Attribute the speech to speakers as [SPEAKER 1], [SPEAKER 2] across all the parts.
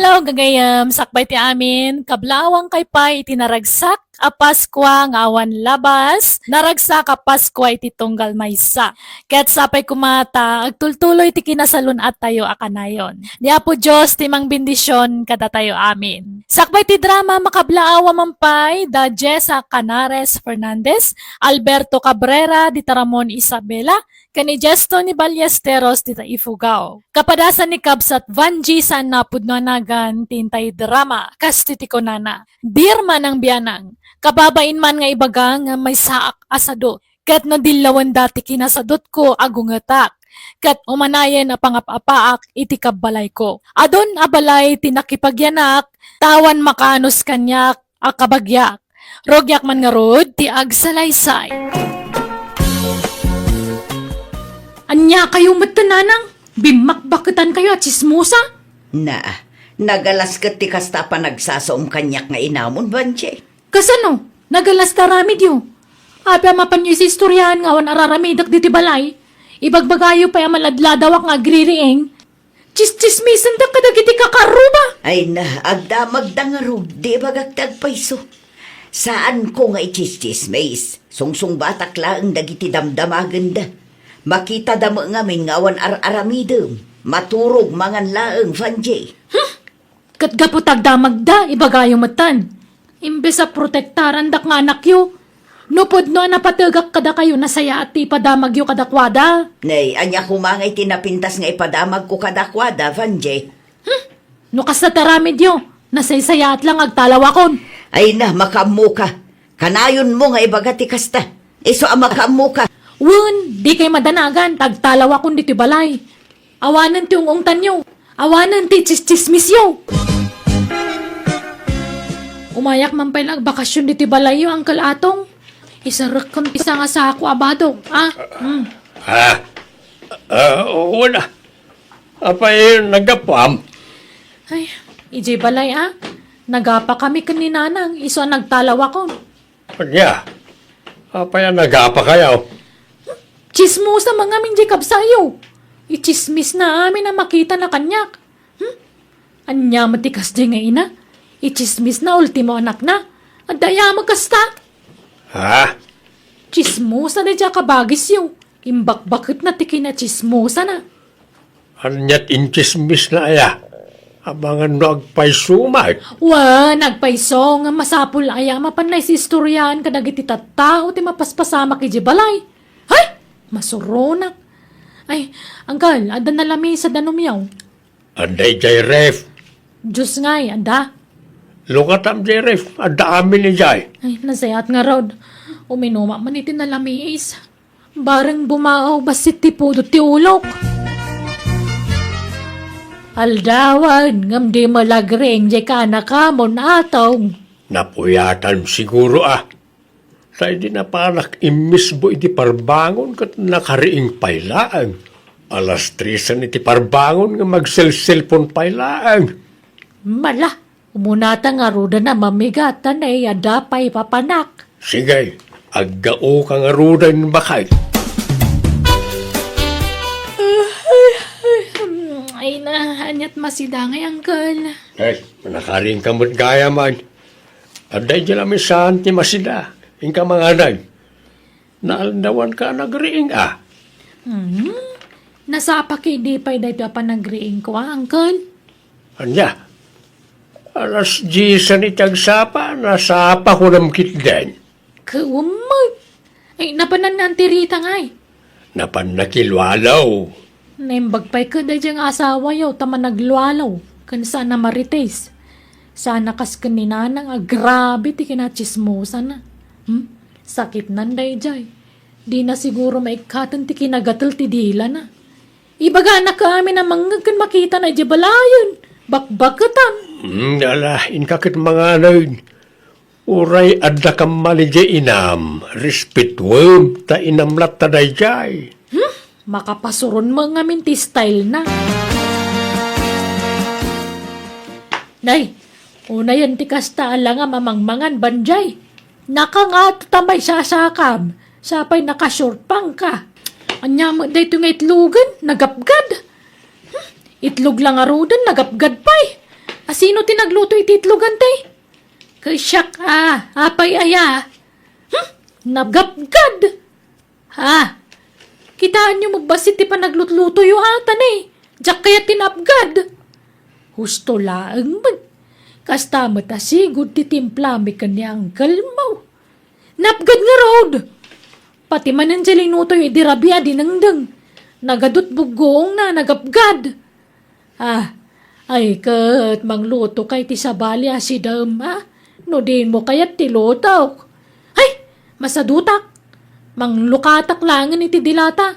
[SPEAKER 1] Hello, gagayam. Sakbay ti amin. Kablawang kay pay itinaragsak a Paskwa nga awan labas. Naragsak a Paskwa iti tunggal maysa. Ket sapay kumata, agtultuloy ti kinasalun at tayo akanayon. Di Apo Diyos ti mang bendisyon kada tayo amin. Sakbay ti drama makablaawa mampay da Jessa Canares Fernandez, Alberto Cabrera di Taramon Isabela, kani Gesto ni Ballesteros di Ifugao. Kapadasan ni Kabsat Vanji sa napudnonagan tintay drama kastitiko nana. Birman ang biyanang, kababain man nga ibaga nga may saak asado. Kat no dilawan dati kinasadot ko agungatak. Kat umanayen a pangapapaak iti kabalay ko. Adon abalay tinakipagyanak, tawan makanos kanyak a kabagyak. Rogyak man nga rod ti agsalaysay. Anya kayo matananang? Bimakbakutan kayo at chismosa?
[SPEAKER 2] Nagalas kat ti kasta pa nagsasaom kanyak nga inamon, Banche.
[SPEAKER 1] Kasano? Nagalas taramid yo. Apa mapanyo si istoryahan nga wan araramidak diti balay. Ibagbagayo pa maladladawak nga agririeng. Chismisan da kadagiti kakaruba.
[SPEAKER 2] Ay agdamag da nga ro, di bagagtag paiso. Saan ko nga ichismismays? Sungsung batak laang dagiti damdamagan da. Makita damo nga min ngawan aramidem. Maturog mangan laang, Vanjay.
[SPEAKER 1] Katgaputag damagda, ibagayo matan. Imbes sa protektaran dak nga anak yo. Nupod no napatagak kada kayo nasaya at ipadamag yo kadakwada.
[SPEAKER 2] Nay, anya kumangay tinapintas nga ipadamag ko kadakwada, Vanjay.
[SPEAKER 1] No kas na taramid yo, nasaysaya at lang agtalawakon.
[SPEAKER 2] Ay makamu ka. Kanayon mo nga ibagati kasta. Iso ang makamu ka.
[SPEAKER 1] Wun, di kay madanagan, tagtalawakon diti balay. Awanan ti ungungtan yo. Awanan ti chismis yo. Umayak man pa nagbakasyon diti balay yo, Uncle Atong. Isarek kong isa nga sa ako abado.
[SPEAKER 3] Wala. Apay nagapam.
[SPEAKER 1] Ay, ijay balay Nagapa kami kaninanang, iso ang nagtalawakon.
[SPEAKER 3] Kanya. Apay nagapa kayo.
[SPEAKER 1] Chismosa mga minjay kabsayo. Ichismis na amin na makita na kanyak. Anya matikas di nga ina. Ichismis na ultimo anak na. At daya magkasta. Chismosa na dya kabagis yung. Imbakbakit na tiki na chismosa na.
[SPEAKER 3] Anyat inchismis na aya. Abangan no agpaysumay.
[SPEAKER 1] Nagpaiso nga masapul aya mapanay si istoryahan kadagiti tattao ti mapaspasama ki balay. Hay! Masuronak. Ay, Uncle, ada na lami sa danumyaw.
[SPEAKER 3] Anday jay ref.
[SPEAKER 1] Diyos nga'y, anda.
[SPEAKER 3] Lukatam jay ref. Ada amin ni jay.
[SPEAKER 1] Ay, nasayat nga rod. Uminuma man iti na lami is. Barang bumaaw basit ti pudo ti ulok. Aldawan, ngam di malagreng jay ka na kamon atong.
[SPEAKER 3] Napuyatan siguro Sa di na panak imisbo iti parbangon kat nakariing pailaan. Alas 3 iti parbangon nga magsel-selpon pailaan.
[SPEAKER 1] Mala, umunata nga ruda na mamigatan ay adapay papanak.
[SPEAKER 3] Sige, aggao ka nga ruda ng bakay.
[SPEAKER 1] Ay na, anyat masidangay, Uncle.
[SPEAKER 3] Ay, nakaring kamot gaya man. Aday dyan namin saan ti masida. Ingka mga anay. Naalandawan ka nagriing
[SPEAKER 1] Nasapa kay di pa'y dahito pa nagriing ko, Uncle.
[SPEAKER 3] Anya? Alas 10 ni tagsapa, nasapa ko ng kitden.
[SPEAKER 1] Kawamag. Ay, napanan na tirita nga'y.
[SPEAKER 3] Napan nakilwalaw.
[SPEAKER 1] Naimbagpay ka dahil diyang asawa yaw, tama naglualaw. Kan sana marites. Sana kas kanina nang grabe ti kinachismosa na. Sakit nanday jay. Di na siguro maikatan ti kinagatal ti dila na. Ibaga na kami na mangagkan makita na jabalayan. Bakbakatan.
[SPEAKER 3] Alahin kakit mga anay. Uray adda kam mali jay inam. Respetwem ta inamlat ta day jay.
[SPEAKER 1] Makapasuron mga minti style na. Nay, una yan ti kasta ala nga mamangmangan banjay. Nakangat tamay sasakam. Sapay nakashort pang ka. Anya mo dito nga itlugan, nagapgad. Itlog lang arudan, nagapgad pa'y. Asino tinagluto ititlogan tay? Kay siyak apay aya. Nagapgad. Ha? Kitaan nyo magbasit ti pa naglutluto yung atan eh. Diyak kaya tinapgad. Husto laang man. Kasta matasigod ti timpla mi kanya ang kalmaw. Napgad nga road. Pati man ang jalinuto yung idirabya dinangdang. Nagadot bugong na nagapgad. Ay kat mangluto kay ti sabali si dam No din mo kayat ti lutok. Ay, masadutak. Manglukatak langan iti dilata.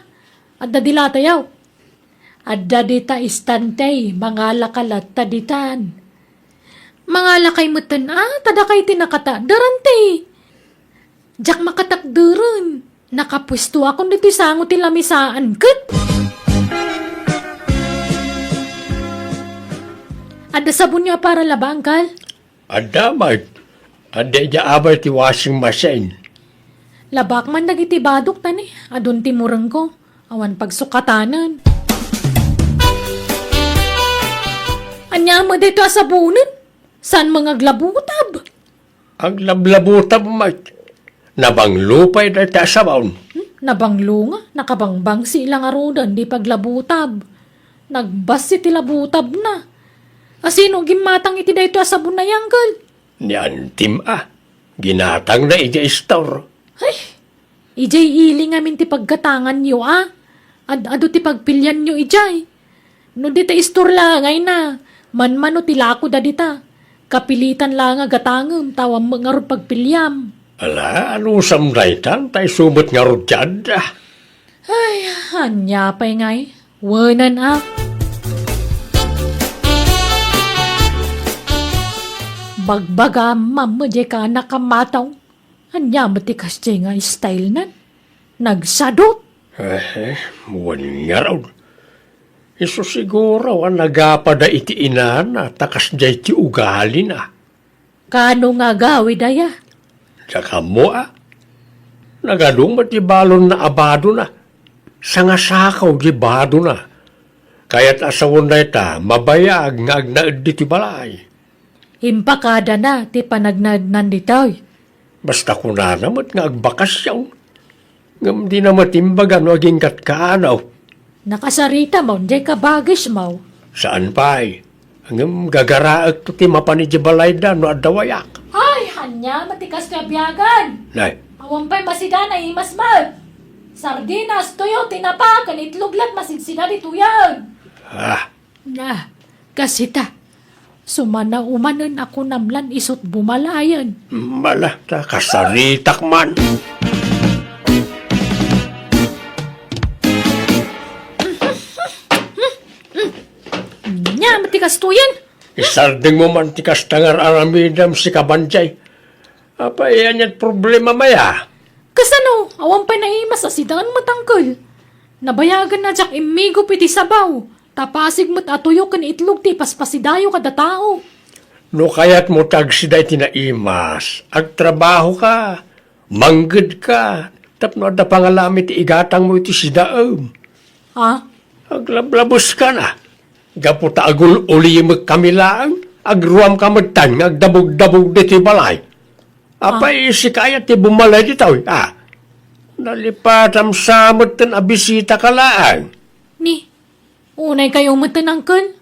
[SPEAKER 1] Adda dilata yaw. Adda dita istantay, mga lakalat taditan. Mga lakay mutan, tada kay tinakata, darante. Jak makatakdaran. Nakapwesto akong dito sango ti lamisaan, kat. Adda sabon niya para labangkal.
[SPEAKER 3] Adda, Mike. Adda niya abay ti washing machine.
[SPEAKER 1] Labak man dagiti badok tani, adun ti murang ko, awan pagsukatanan. Anya mo dito asabunan? San mga glabutab?
[SPEAKER 3] Ang lablabutab, Mike. Nabanglupay na ta sa baon.
[SPEAKER 1] Nabanglo nga, nakabangbang silang arudan, di paglabutab. Nagbasi ti labutab na. Asino gimatang iti dayto asabon na yanggal?
[SPEAKER 3] Niyan tim ginatang na iti store.
[SPEAKER 1] Ay, ijay iling amin ti paggatangan nyo Ado ti pagpilyan nyo ijay. No di ta istor lang ay na. Manmano ti lako da dita. Kapilitan lang agatangam tawang mga rod pagpilyam.
[SPEAKER 3] Ala, ano samdaytan tay sumot nga rudyad.
[SPEAKER 1] Ay, hanya pa'y ngay. Wanan Bagbaga mamadya ka nakamataw. Hanya matikas dya nga style nan. Nagsadot.
[SPEAKER 3] Muwan nga raw. Iso siguro ang nagapada iti inana takas jay ti ugali na.
[SPEAKER 1] Kano nga gawi daya?
[SPEAKER 3] Tsaka mo nagadong ti balon na abado na. Sangasakaw di bado na. Kaya't asawon na ita, mabayag nga agnaad di ti balay.
[SPEAKER 1] Himpakada na ti panagnadnan ditoy.
[SPEAKER 3] Basta kuna namat nga agbakasyaw. Ngam di na matimbagan o aging katkaanaw.
[SPEAKER 1] Nakasarita mo, di ka bagis mo.
[SPEAKER 3] Saan pa'y? Ngam gagaraag to ti mapanidya balay da no adawayak.
[SPEAKER 1] Ay, hanya matikas ka biyagan.
[SPEAKER 3] Nay,
[SPEAKER 1] Awan pa'y masida na imasmal. Sardinas, tuyo, tinapa, kanitluglat, masigsida dito yan. Na, kasita. Sumana umanan ako namlan isot bumalayan.
[SPEAKER 3] mala ta kasaritak man.
[SPEAKER 1] Nya, matikas to yan.
[SPEAKER 3] Isarding mo man ti kastangar aramidam si kabanjay. Apa yan yan problema maya?
[SPEAKER 1] Kasano, awan pa'y naimas asidangan matangkol. Nabayagan na jak imigo piti sabaw. Tapasig mo't atuyo kan itlog ti paspasidayo kada tao.
[SPEAKER 3] No kayat mo tagsiday tinaimas. Agtrabaho ka. Manggid ka. Tapno ada pangalami ti igatang mo iti sidaam. Aglablabos ka na. Gaputa agul uli magkamilaan. Agruam ka magtan. Agdabog-dabog di ti balay. Apay si kayat ti bumalay ditaw. Nalipatam samot ten abisita ka laan.
[SPEAKER 1] Ni, unay kayo matanangkol.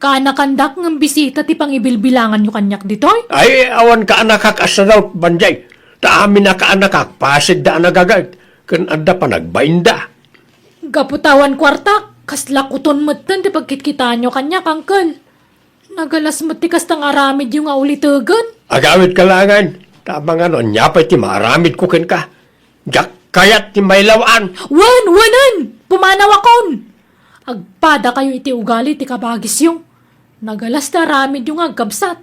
[SPEAKER 1] Kanakandak ng bisita ti pang ibilbilangan nyo kanyak ditoy.
[SPEAKER 3] Ay, awan ka anakak asaraw, banjay. Ta amin na ka anakak, pasig da anagagad. Kan anda pa nagbainda.
[SPEAKER 1] Gaputawan kwartak, kaslakuton matan ti pagkitkita nyo kanyak, angkol. Nagalas matikas tang aramid yung aulitugan.
[SPEAKER 3] Agawit ka langan. Tama nga no, nyapay ti maaramid ko ken ka. Jak kayat ti may lawaan.
[SPEAKER 1] Wanan! Pumanaw akon! Agpada kayo iti ugali ti kabagis yung. Nagalas na ramid yung agkabsat.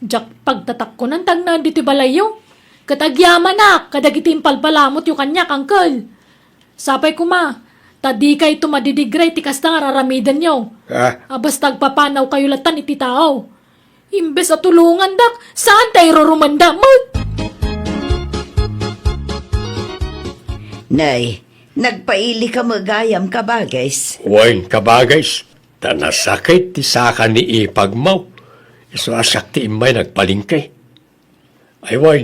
[SPEAKER 1] Jak pagtatak ko ng tagnan diti balayo. Katagyaman na, kadagiti impalpalamot yung kanyak, angkol. Sapay kuma, tadi kay tumadidigray ti kasta nga raramidan nyo. Abas tagpapanaw kayo latan iti tao. Imbes at tulungan dak, saan tayo rumanda mo?
[SPEAKER 2] Nay, nagpaili ka magayam ka ba, guys?
[SPEAKER 3] Wain, kabagays. Ta nasakit ti saka ni ipagmaw. Iso asak ti imay nagpalingkay. Ay, way,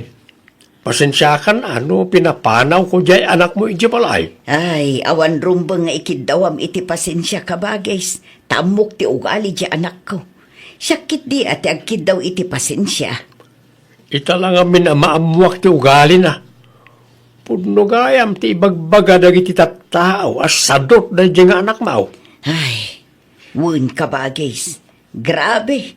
[SPEAKER 3] pasensya ka na, ano pinapanaw ko jay anak mo iti balay.
[SPEAKER 2] Ay, awan rumbang nga ikidawam iti pasensya ka bagay. Tamok ti ugali di anak ko. Sakit di ati agkid daw iti pasensya.
[SPEAKER 3] Ita lang amin na maamuak ti ugali na. Pudno gayam ti ibagbaga dagiti tattao as sadot na di nga anak mo.
[SPEAKER 2] Ay, wun ka bagay. Grabe.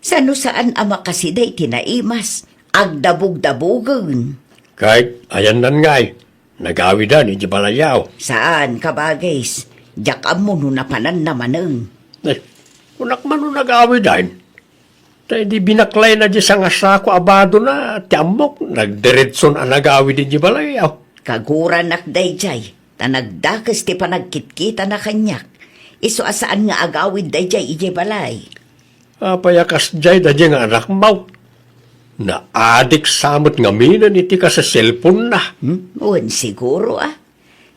[SPEAKER 2] Sano saan ama kasi day tinaimas. Agdabog-dabogan.
[SPEAKER 3] Kahit ayan nan ngay, nagawidan iti balayaw.
[SPEAKER 2] Saan ka bagay? Diyak mo no napanan namanang.
[SPEAKER 3] Eh, kunak man nung nagawidan. Tay di binaklay na di sa ngasako abado na tiamok, nagdiretson ang nagawid di balayaw.
[SPEAKER 2] Kaguran nak dayjay. Tanagdakas ti panagkitkita na kanyak. Iso asaan nga agawid dayjay ije balay.
[SPEAKER 3] Payakas jay da di nga anak mo. Na adik samot nga minan iti ka sa cellphone na.
[SPEAKER 2] Uwan siguro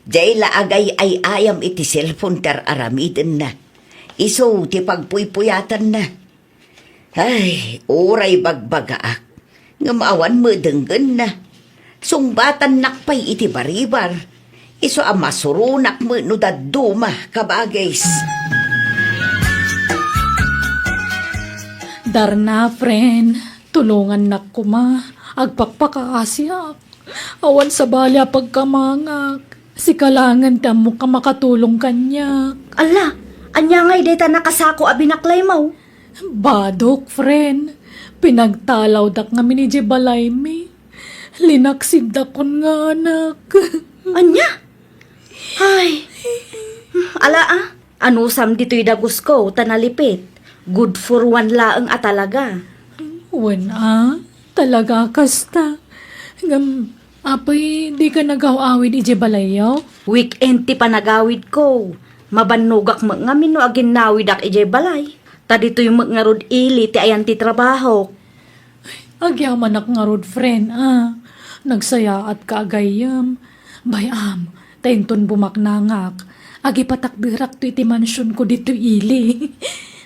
[SPEAKER 2] Jay laagay ay ayam iti cellphone tar aramiden na. Iso ti pagpuypuyatan na. Ay, oray bagbaga nga maawan mo denggan na. Sungbatan nakpay iti baribar. Iso masurunak mo no daduma kabagays.
[SPEAKER 1] Darna, friend. Tulungan na kuma. Agpakpakaasyak. Awan sa balya pagkamangak. Si kalangan tamo ka makatulong kanya.
[SPEAKER 4] Ala, anya ngay deta nakasako abinaklay mo.
[SPEAKER 1] Badok, friend. Pinagtalaw dak nga miniji balay mi. Linaksid dakon nga anak.
[SPEAKER 4] Anya? Ay. Ala ano sam dito'y dagus ko, tanalipit. Good for one laang talaga.
[SPEAKER 1] Wen talaga kasta. Apay, di ka nagawawid ije balayaw?
[SPEAKER 4] Weekend ti panagawid ko. Mabanugak mo nga mino agin nawid ak ijay balay. Ta dito'y magngarod ili ti ayan ti trabaho.
[SPEAKER 1] Agyaman ak nga rod, friend, Nagsaya at kaagayam. Bayam, tainton bumaknangak. Agi patakbirak to iti mansyon ko dito ili.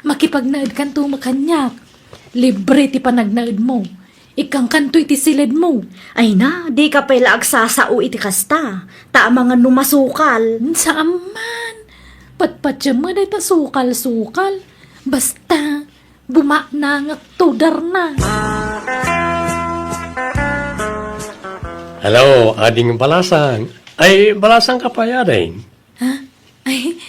[SPEAKER 1] Makipagnaid kan to makanyak. Libre ti panagnaid mo. Ikang kanto iti silid mo.
[SPEAKER 4] Ay na, di ka pala agsasao iti kasta. Ta mga numasukal.
[SPEAKER 1] Saaman. Patpatya mo na ita sukal-sukal. Basta, bumaknangak tudar na.
[SPEAKER 3] Hello, ading balasang. Ay, balasang ka pa yaday.
[SPEAKER 1] Ay,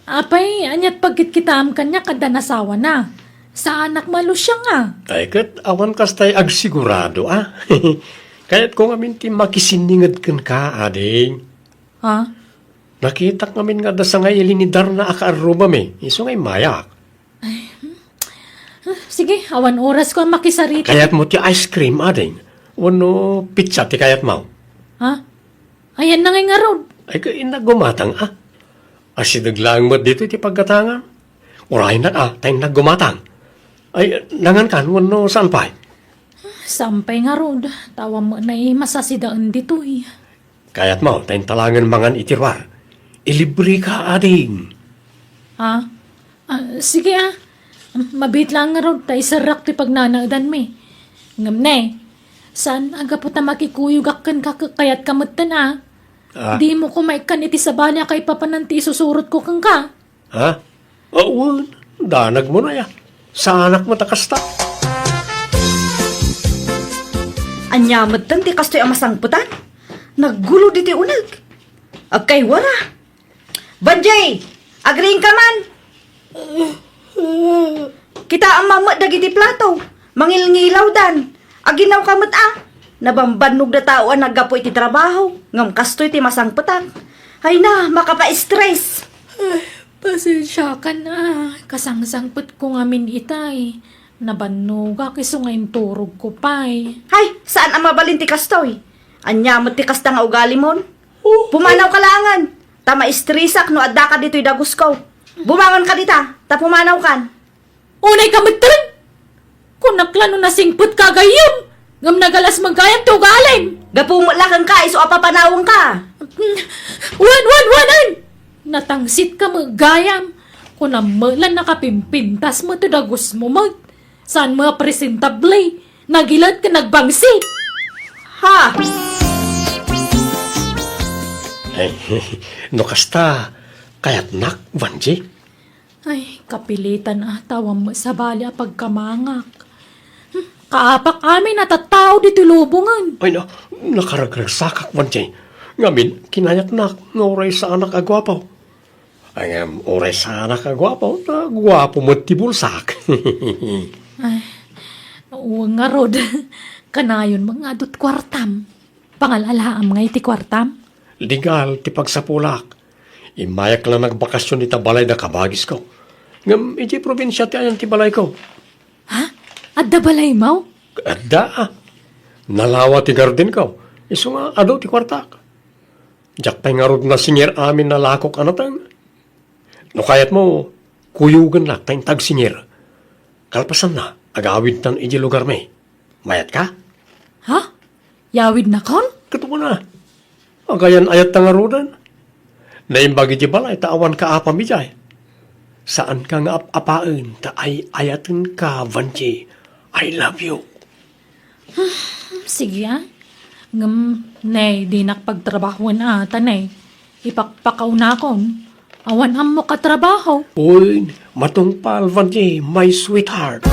[SPEAKER 1] apay, anyat pagkit kitam kanya kada nasawa na. Sa anak malo siya nga.
[SPEAKER 3] Ay, kat awan kastay agsigurado, Kaya't kung amin ti makisiningad kan ka, ading.
[SPEAKER 1] Ha?
[SPEAKER 3] Nakita ngamin nga da sa ngay ilinidar na akaarubam Iso ngay mayak.
[SPEAKER 1] Sige, awan oras ko ang makisarita.
[SPEAKER 3] Kayat mo ti ice cream, ading. Wano pizza ti kayat mo.
[SPEAKER 1] Ha? Ayan na nga rod.
[SPEAKER 3] Ay, kain na gumatang, Asidaglang mo dito ti pagkatangan. Urahin na, tayong naggumatang. Ay, nangan kan, wano sampay.
[SPEAKER 1] Sampay nga rod. Tawa mo na masasidaan dito
[SPEAKER 3] Kayat mo, tayong talangan mangan itirwar. Ilibre ka, ading.
[SPEAKER 1] Ha? Sige Mabit lang nga rod. Tay sarak ti pagnanagdan mi. Ngam ne. San agapot na makikuyog akan kakakayat kamutan Di mo kumaikan iti sa balya kay papananti susurot ko kang ka.
[SPEAKER 3] Ha? Oo, danag mo na ya. Sa anak mo takasta.
[SPEAKER 4] Anyamad tan ti kastoy amasangputan. Naggulo diti unag. Agkay wara. Banjay! Agring ka man! Kita ang mamad dagiti plato. Mangilngilaw dan. Aginaw kamot Nabambanog na tao ang naggapo iti trabaho. Ngam kastoy ti masangputan. Ay na, makapa-stress.
[SPEAKER 1] Pasensya ka na. Kasangsangpot ko ngamin itay. Nabanuga kiso nga turog ko pa'y.
[SPEAKER 4] Hay, saan ang mabalin ti kastoy? Anyamot ti kasta nga ugali mon? Pumanaw ka langan. Tama istrisak no adda ka dito'y dagus ko. Bumangon ka dita, ta pumanaw kan.
[SPEAKER 1] Unay ka matrin! Kunaklano na singpot ka gayam! Ngam nagalas magayam to galin!
[SPEAKER 4] Gapumulakan ka, iso apapanawang ka.
[SPEAKER 1] Wan! Natangsit ka magayam! Kung naman nakapimpintas mo to dagos mo mag. Saan mga presentable? Nagilat ka nagbangsi.
[SPEAKER 4] Ha?
[SPEAKER 3] Ay, no kasta, kayat nak, Vanji.
[SPEAKER 1] Ay, kapilitan tawang mo sa bali pagkamangak. Kaapak amin natatao di tulubungan.
[SPEAKER 3] Ay na, nakaragragsakak, Vanji. Ngamin, kinayat nak, oray sa anak agwapaw. Ay, oray sa anak agwapaw, na gwapo mo tibulsak.
[SPEAKER 1] Ay, oo nga rod. Kanayon mga adot kwartam. Pangalalaam nga iti kwartam.
[SPEAKER 3] Legal, ti pagsapulak. Imayak lang nagbakasyon ita balay na kabagis ko. Ngam, iti probinsya ti ayan ti balay ko.
[SPEAKER 1] Ha? Adda balay mo?
[SPEAKER 3] Adda, nalawa ti garden ko. Iso nga, ado ti kwartak. Diyak pa'y nga rod na singer amin na lakok anatang. No kayat mo, kuyugan lang tayong tag-singer. Kalpasan na, agawid tan iji lugar may. Mayat ka?
[SPEAKER 1] Ha? Yawid na kon?
[SPEAKER 3] Katuwa na. Agayan ayat ta nga rodan. Naimbagi di balay, taawan ka apa mijay. Saan ka nga apaan, ta ay ayatin ka, Vanji. I love you.
[SPEAKER 1] Sige nay, di nakapagtrabahuan tanay. Ipakpakaw na kon. Awan am mo katrabaho.
[SPEAKER 3] Uy, matungpal, Vanji, my sweetheart.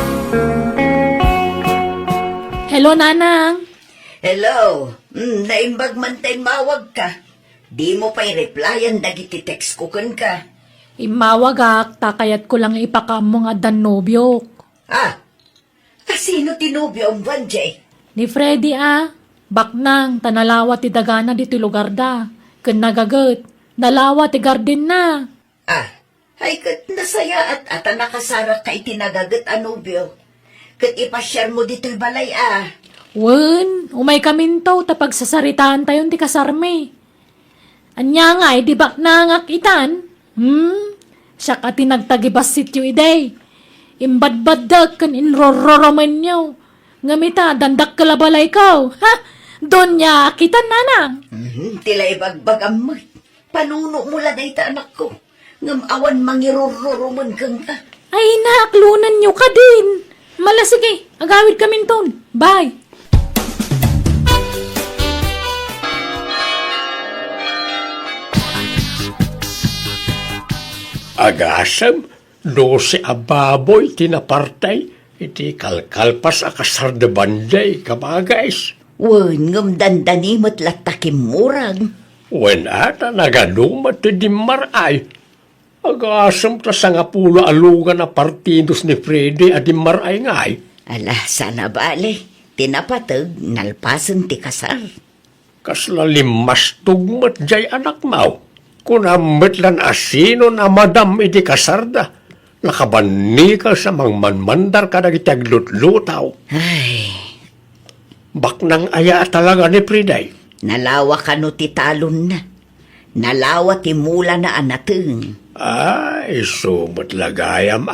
[SPEAKER 1] Hello, nanang.
[SPEAKER 2] Hello. Naimbag man tay mawag ka. Di mo pa'y replyan dagiti text ko kan ka.
[SPEAKER 1] Imawagak, takayat ko lang ipakam mo nga dannobyok.
[SPEAKER 2] Ah, sino tinubyo ang Vanjay?
[SPEAKER 1] Ni Freddy baknang tanalawa ti dagana dito lugar da. Ken nagagat, nalawa ti garden na.
[SPEAKER 2] Ay kat nasaya at nakasara ka itinagagat anubyo. Kat ipasyar mo dito'y balay
[SPEAKER 1] Wen, umay kamintaw tapag sasaritaan tayon ti kasarme. Anya nga, di baknangak itan? Siya ka tinagtagibas sityo iday. Imbadbadag kan inrororoman niyo. Ngamita, dandak kalabalay ko. Ha? Doon niya akitan, nanang.
[SPEAKER 2] Tila ibagbagam mo. Panuno mo la dayta anak ko. Ngam awan mangirororoman kang ka.
[SPEAKER 1] Ay, naaklunan niyo ka din. Mala, sige, agawid kami ton. Bye.
[SPEAKER 3] Agasam, 12 ababoy tinapartay, iti kalkalpas akasar de banday, kabagays.
[SPEAKER 2] Wen, ngam dandanimot latakim murang.
[SPEAKER 3] Wen ata nagadumat ti dimaray. Agasam ta sa nga pulo alugan na partidos ni Freddy at dimaray ngay.
[SPEAKER 2] Ala, sana bale. Tinapatag, nalpasan ti kasar.
[SPEAKER 3] Kasla limas tugmat jay anak mau. Kung amet lan asino na madam iti kasarda. Nakabani ka sa mangmanmandar ka nagiti aglutlutaw.
[SPEAKER 2] Ay,
[SPEAKER 3] Baknang aya talaga ni Friday.
[SPEAKER 2] nalawa ka no ti talon na. Nalawa ti mula na anateng.
[SPEAKER 3] Ay, sumat lagayam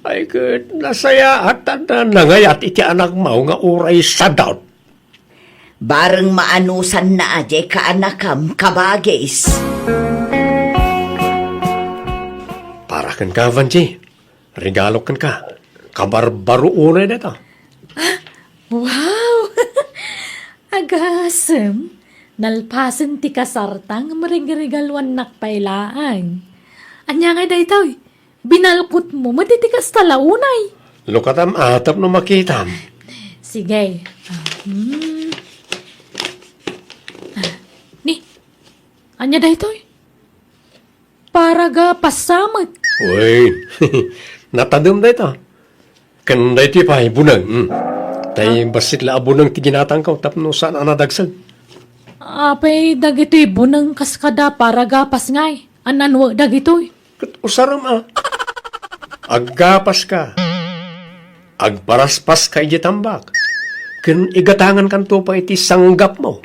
[SPEAKER 3] Ay, kat nasaya at nangayat iti anak mau nga uray sa doubt.
[SPEAKER 2] Bareng maanusan na ajay ka anakam kabagis.
[SPEAKER 3] Para kan ka, Vanji. Regalo kan ka. Kabarbaro unay nito.
[SPEAKER 1] Wow! Agasem. Nalpasan ti kasartang maring-regalwan nakpailaan. Anya nga daytoy. Binalkot mo matitikas talaunay.
[SPEAKER 3] Lukatam atap no makitam.
[SPEAKER 1] Sige. Ni, anya daytoy? Para ga pasamot.
[SPEAKER 3] Uy, natadam da ito. Kanda iti pa, bunang. Tay basit la abunang tiginatang ko, tapno saan anadagsag.
[SPEAKER 1] Apay dagitoy bunang kaskada para gapas ngay. Ananwa dagitoy.
[SPEAKER 3] Kat usaram Aggapas ka. Agparaspas ka iti tambak. Ken igatangan kanto pa iti sanggap mo.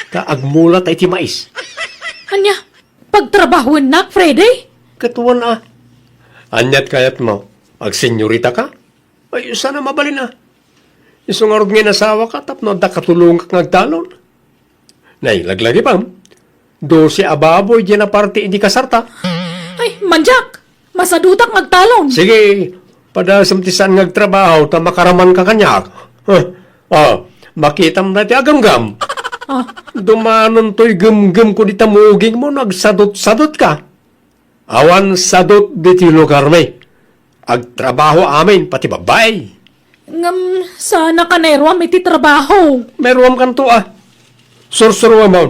[SPEAKER 3] Ka agmulat iti mais.
[SPEAKER 1] Anya, pagtrabahuan nak, Freddy?
[SPEAKER 3] Katuan Anyat kayat mo, agsenyorita ka? Ay, sana mabalin Isong arog nga nasawa ka, tapno da katulong ka ngagtalon. Nay, laglagi pam. 12 ababoy, di na parte, hindi kasarta.
[SPEAKER 1] Ay, manjak! Masadutak magtalon.
[SPEAKER 3] Sige, padasamtisan ngagtrabaho ta makaraman ka kanyak. Makita mo na ti agamgam. Dumanon to'y gum-gum ko di tamuging mo, nagsadot-sadot ka. Awan sadot di ti lugar may. Agtrabaho amin, pati babay.
[SPEAKER 1] Ngam, sana ka nairwam iti trabaho.
[SPEAKER 3] Meron kan to Sursuruwa mo.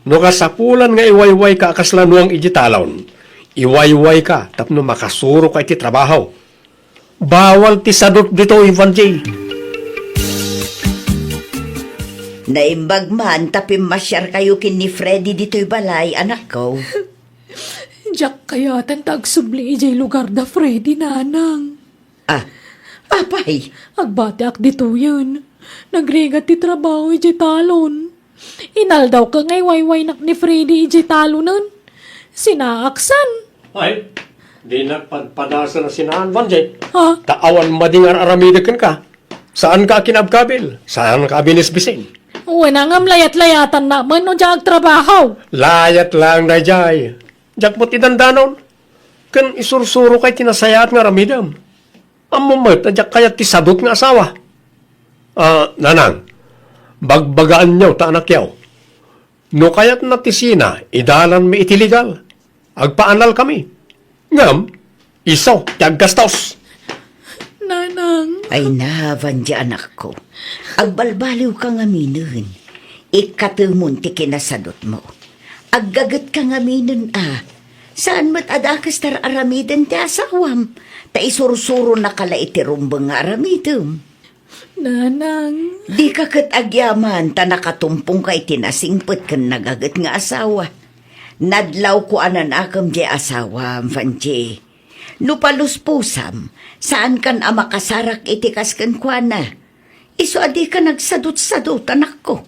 [SPEAKER 3] No kasapulan nga iwayway ka akaslanuang ijitalon. Iwayway ka, tapno makasuro ka iti trabaho. Bawal ti sadot dito, Ivan J.
[SPEAKER 2] Naimbag man, tapi masyar kayo kin ni Freddy dito'y balay, anak ko.
[SPEAKER 1] Jack kaya tagsubli ijay lugar da Freddy nanang.
[SPEAKER 2] Apay,
[SPEAKER 1] Agbati ak dito yun. Nagrigat ti trabaho ijay talon. Inal daw ka ngay wayway nak ni Freddy ijay talonan. Sinaaksan.
[SPEAKER 3] Ay, di nagpadpadasan na sinahan, Van J.
[SPEAKER 1] Ha?
[SPEAKER 3] Taawan madingar aramidakan ka. Saan ka kinabkabil? Saan ka binisbisin?
[SPEAKER 1] Wala ngam layat-layatan naman no dyan trabaho.
[SPEAKER 3] Layat lang na jay. Jak mo tidandanon. Kan isursuro kay tinasayat nga ramidam. Amumat na jak kaya tisadot nga asawa. Nanang, bagbagaan nyaw ta anak yaw. No kayat na tisina, idalan mi itiligal. Agpaanal kami. Ngam, isaw, tiaggastos.
[SPEAKER 1] Nanang.
[SPEAKER 2] ay nahavan di anak ko. Agbalbaliw ka nga minun. Ikatumon ti kinasadot mo. Aggagat ka nga minun Saan mat adakas tar aramiden ti asawam? Ta isursuro na kala iti rumbang nga aramidem.
[SPEAKER 1] Nanang.
[SPEAKER 2] Di ka kat agyaman ta nakatumpong ka iti nasingpet kan nagagat nga asawa. Nadlaw ko anan akam di asawam, Fanche. No paluspusam, saan kan amakasarak iti kaskan kwa na? Iso adi ka nagsadot-sadot, anak ko.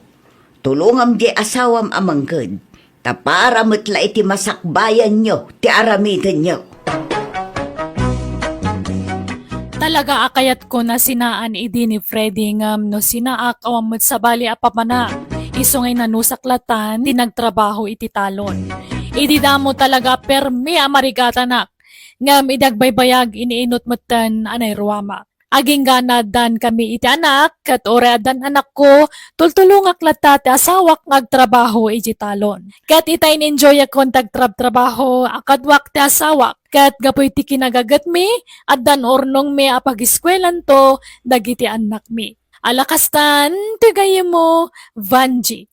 [SPEAKER 2] Tulungam di asawam amanggad. Ta para matla iti masakbayan nyo, ti aramidan nyo.
[SPEAKER 1] Talaga akayat ko na sinaan idi ni Freddy ngam no sinaak awamot sa bali apapana. Iso ngay nanusaklatan, tinagtrabaho iti talon. Idi damo talaga permi amarigata nak. Ngam idagbaybayag iniinot matan anay ruwama. Aging ganadan kami iti anak, kat oreadan anak ko, tultulungak lata ti asawak ngagtrabaho iti talon. Kat itay enjoy akong tagtrab-trabaho, akadwak ti asawak. Kat gapoy ti kinagagat mi, at dan ornong mi apagiskwelan to, dagiti anak mi. Alakastan, tigayem mo, Vanji.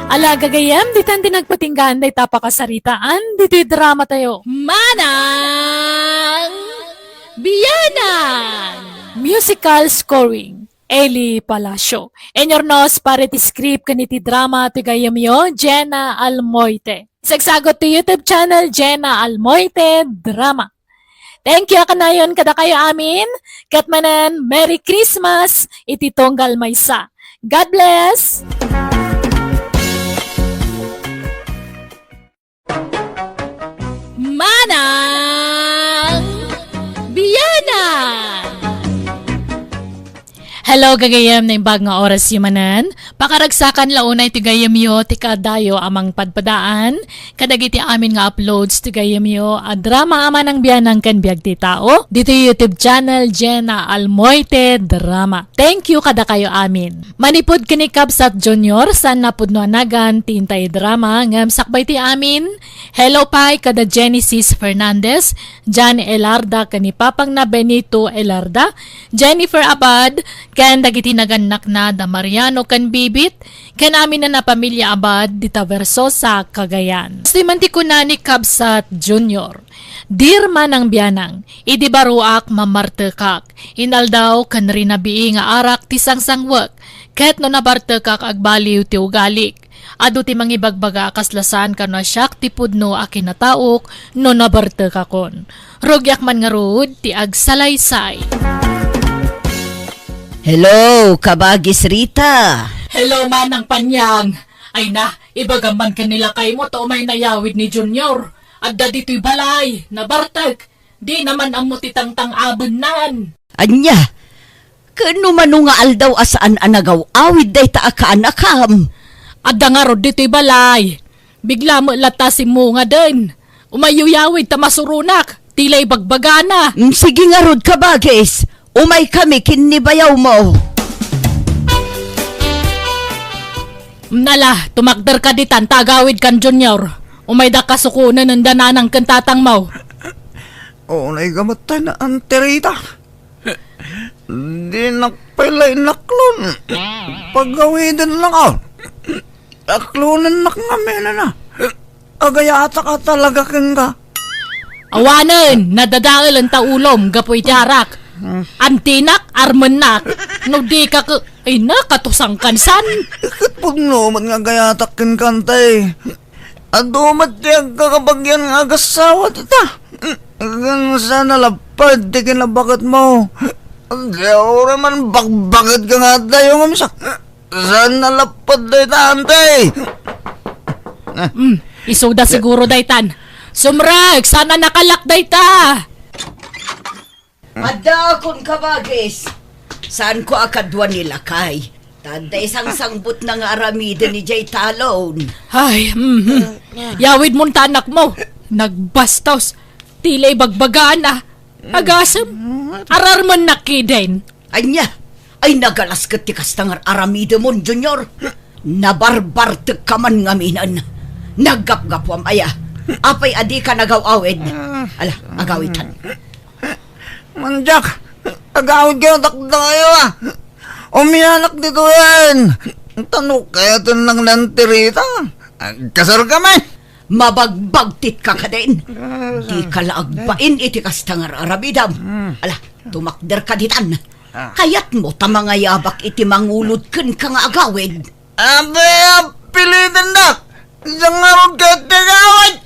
[SPEAKER 1] Ala gagayam, ditan dinagpatinggan, day tapakasaritaan, dito'y drama tayo. Manang! Biyanan! Musical scoring. Eli Palacio. Enyornos para ti script kaniti drama ti gayam yo, Jenna Almoite. Sagsagot to YouTube channel, Jenna Almoite Drama. Thank you kanayon kada kayo amin. Katmanan, Merry Christmas, iti tonggal maysa. God bless! Manang! Biyanan! Hello, gagayam na imbag nga oras yumanan. Pakaragsakan launay ti gayam yo, ti kadayo amang padpadaan. Kadagiti amin nga uploads ti gayam yo, a drama aman ang biyanang kan biag ti tao. Dito YouTube channel, Jenna Almoite Drama. Thank you kada kayo amin. Manipod kini Kabsat Junior, san napod no anagan, tintay drama, ngam sakbay ti amin. Hello pay kada Genesis Fernandez, Jan Elarda kani Papang na Benito Elarda, Jennifer Abad, kan dagiti naganak na da Mariano kan Bibit, kan amin na pamilya Abad dita Verso sa Cagayan. Stimanti ko na ni Kabsat Junior. Dirma ng biyanang, idi baruak mamartekak, inaldaw kan rinabii nga arak ti sangsangwak, ket no nabartekak agbaliw ti ugalik. Ado ti mangibagbaga kaslasan kano syak ti pudno a kinataok no nabartekakon. Rogyak man nga rod ti agsalaysay.
[SPEAKER 2] Hello, Kabagis Rita.
[SPEAKER 1] Hello manang panyang. Ay na, ibagaman kanila kay mo to may nayawid ni Junior. Adda dito'y balay, nabartag. Di naman ang mutitang-tang abon nan.
[SPEAKER 2] Anya, kano mano nga aldaw asaan anagaw awid day ta akaanakam.
[SPEAKER 1] Adda nga rod dito'y balay. Bigla mo lata si mo nga din. Umayuyawid ta masurunak. Tilay bagbagana.
[SPEAKER 2] Sige nga rod ka bagis. Umay kami kinibayaw mo.
[SPEAKER 1] Nala, tumakder ka ditan, tagawid kan Junior. Umay da kasukunan ng dananang kantatang mo.
[SPEAKER 5] Unay gamatay na anterita. Di nakpilay naklon. Paggawidan lang ako. Naklonan nakngamin na. Agayata ka talaga kang ka.
[SPEAKER 1] Awanan, nadadaal ang taulom, gapoy tiyarak. Antinak, armanak. No di ka ka, ay nakatusang kansan.
[SPEAKER 5] Ikit po naman nga gayatak kin kantay. Adumat tiyag kakabagyan nga agasawa tita. Gan sana lapad, di kinabakat mo. Diyaw man bakbakit ka nga tayo nga misak. Sana lapad day tantay.
[SPEAKER 1] Isuda siguro daytan. Sumrag, sana nakalakday ta.
[SPEAKER 2] Madakon ka bagis. Saan ko akadwa nila kay? Tanda isang sangbut ng aramida ni Jay Talon.
[SPEAKER 1] Ay, yawid mo anak mo. Nagbastos. Tilay bagbagana. Agasam. Ararman nakiden.
[SPEAKER 2] Anya, ay nagalas ka tikas ng aramida mo, Junior. Nabarbar ka man ngaminan. Naggap-gapwam aya. Apay adi ka nagaw-awid. Ala, agawitan.
[SPEAKER 5] Manjak, agawid kayo takda kayo ah. Umiyanak dito yan. Tanong kaya ito lang nantirita. Kasar kami.
[SPEAKER 2] Mabagbagtit ka ka din. Di ka laagbain iti kastangar arabidam. Ala, tumakder ka ditan. Kayat mo tamangayabak iti mangulod ken ka nga agawid.
[SPEAKER 5] Abe, pilitin na. Isang marong katigawid.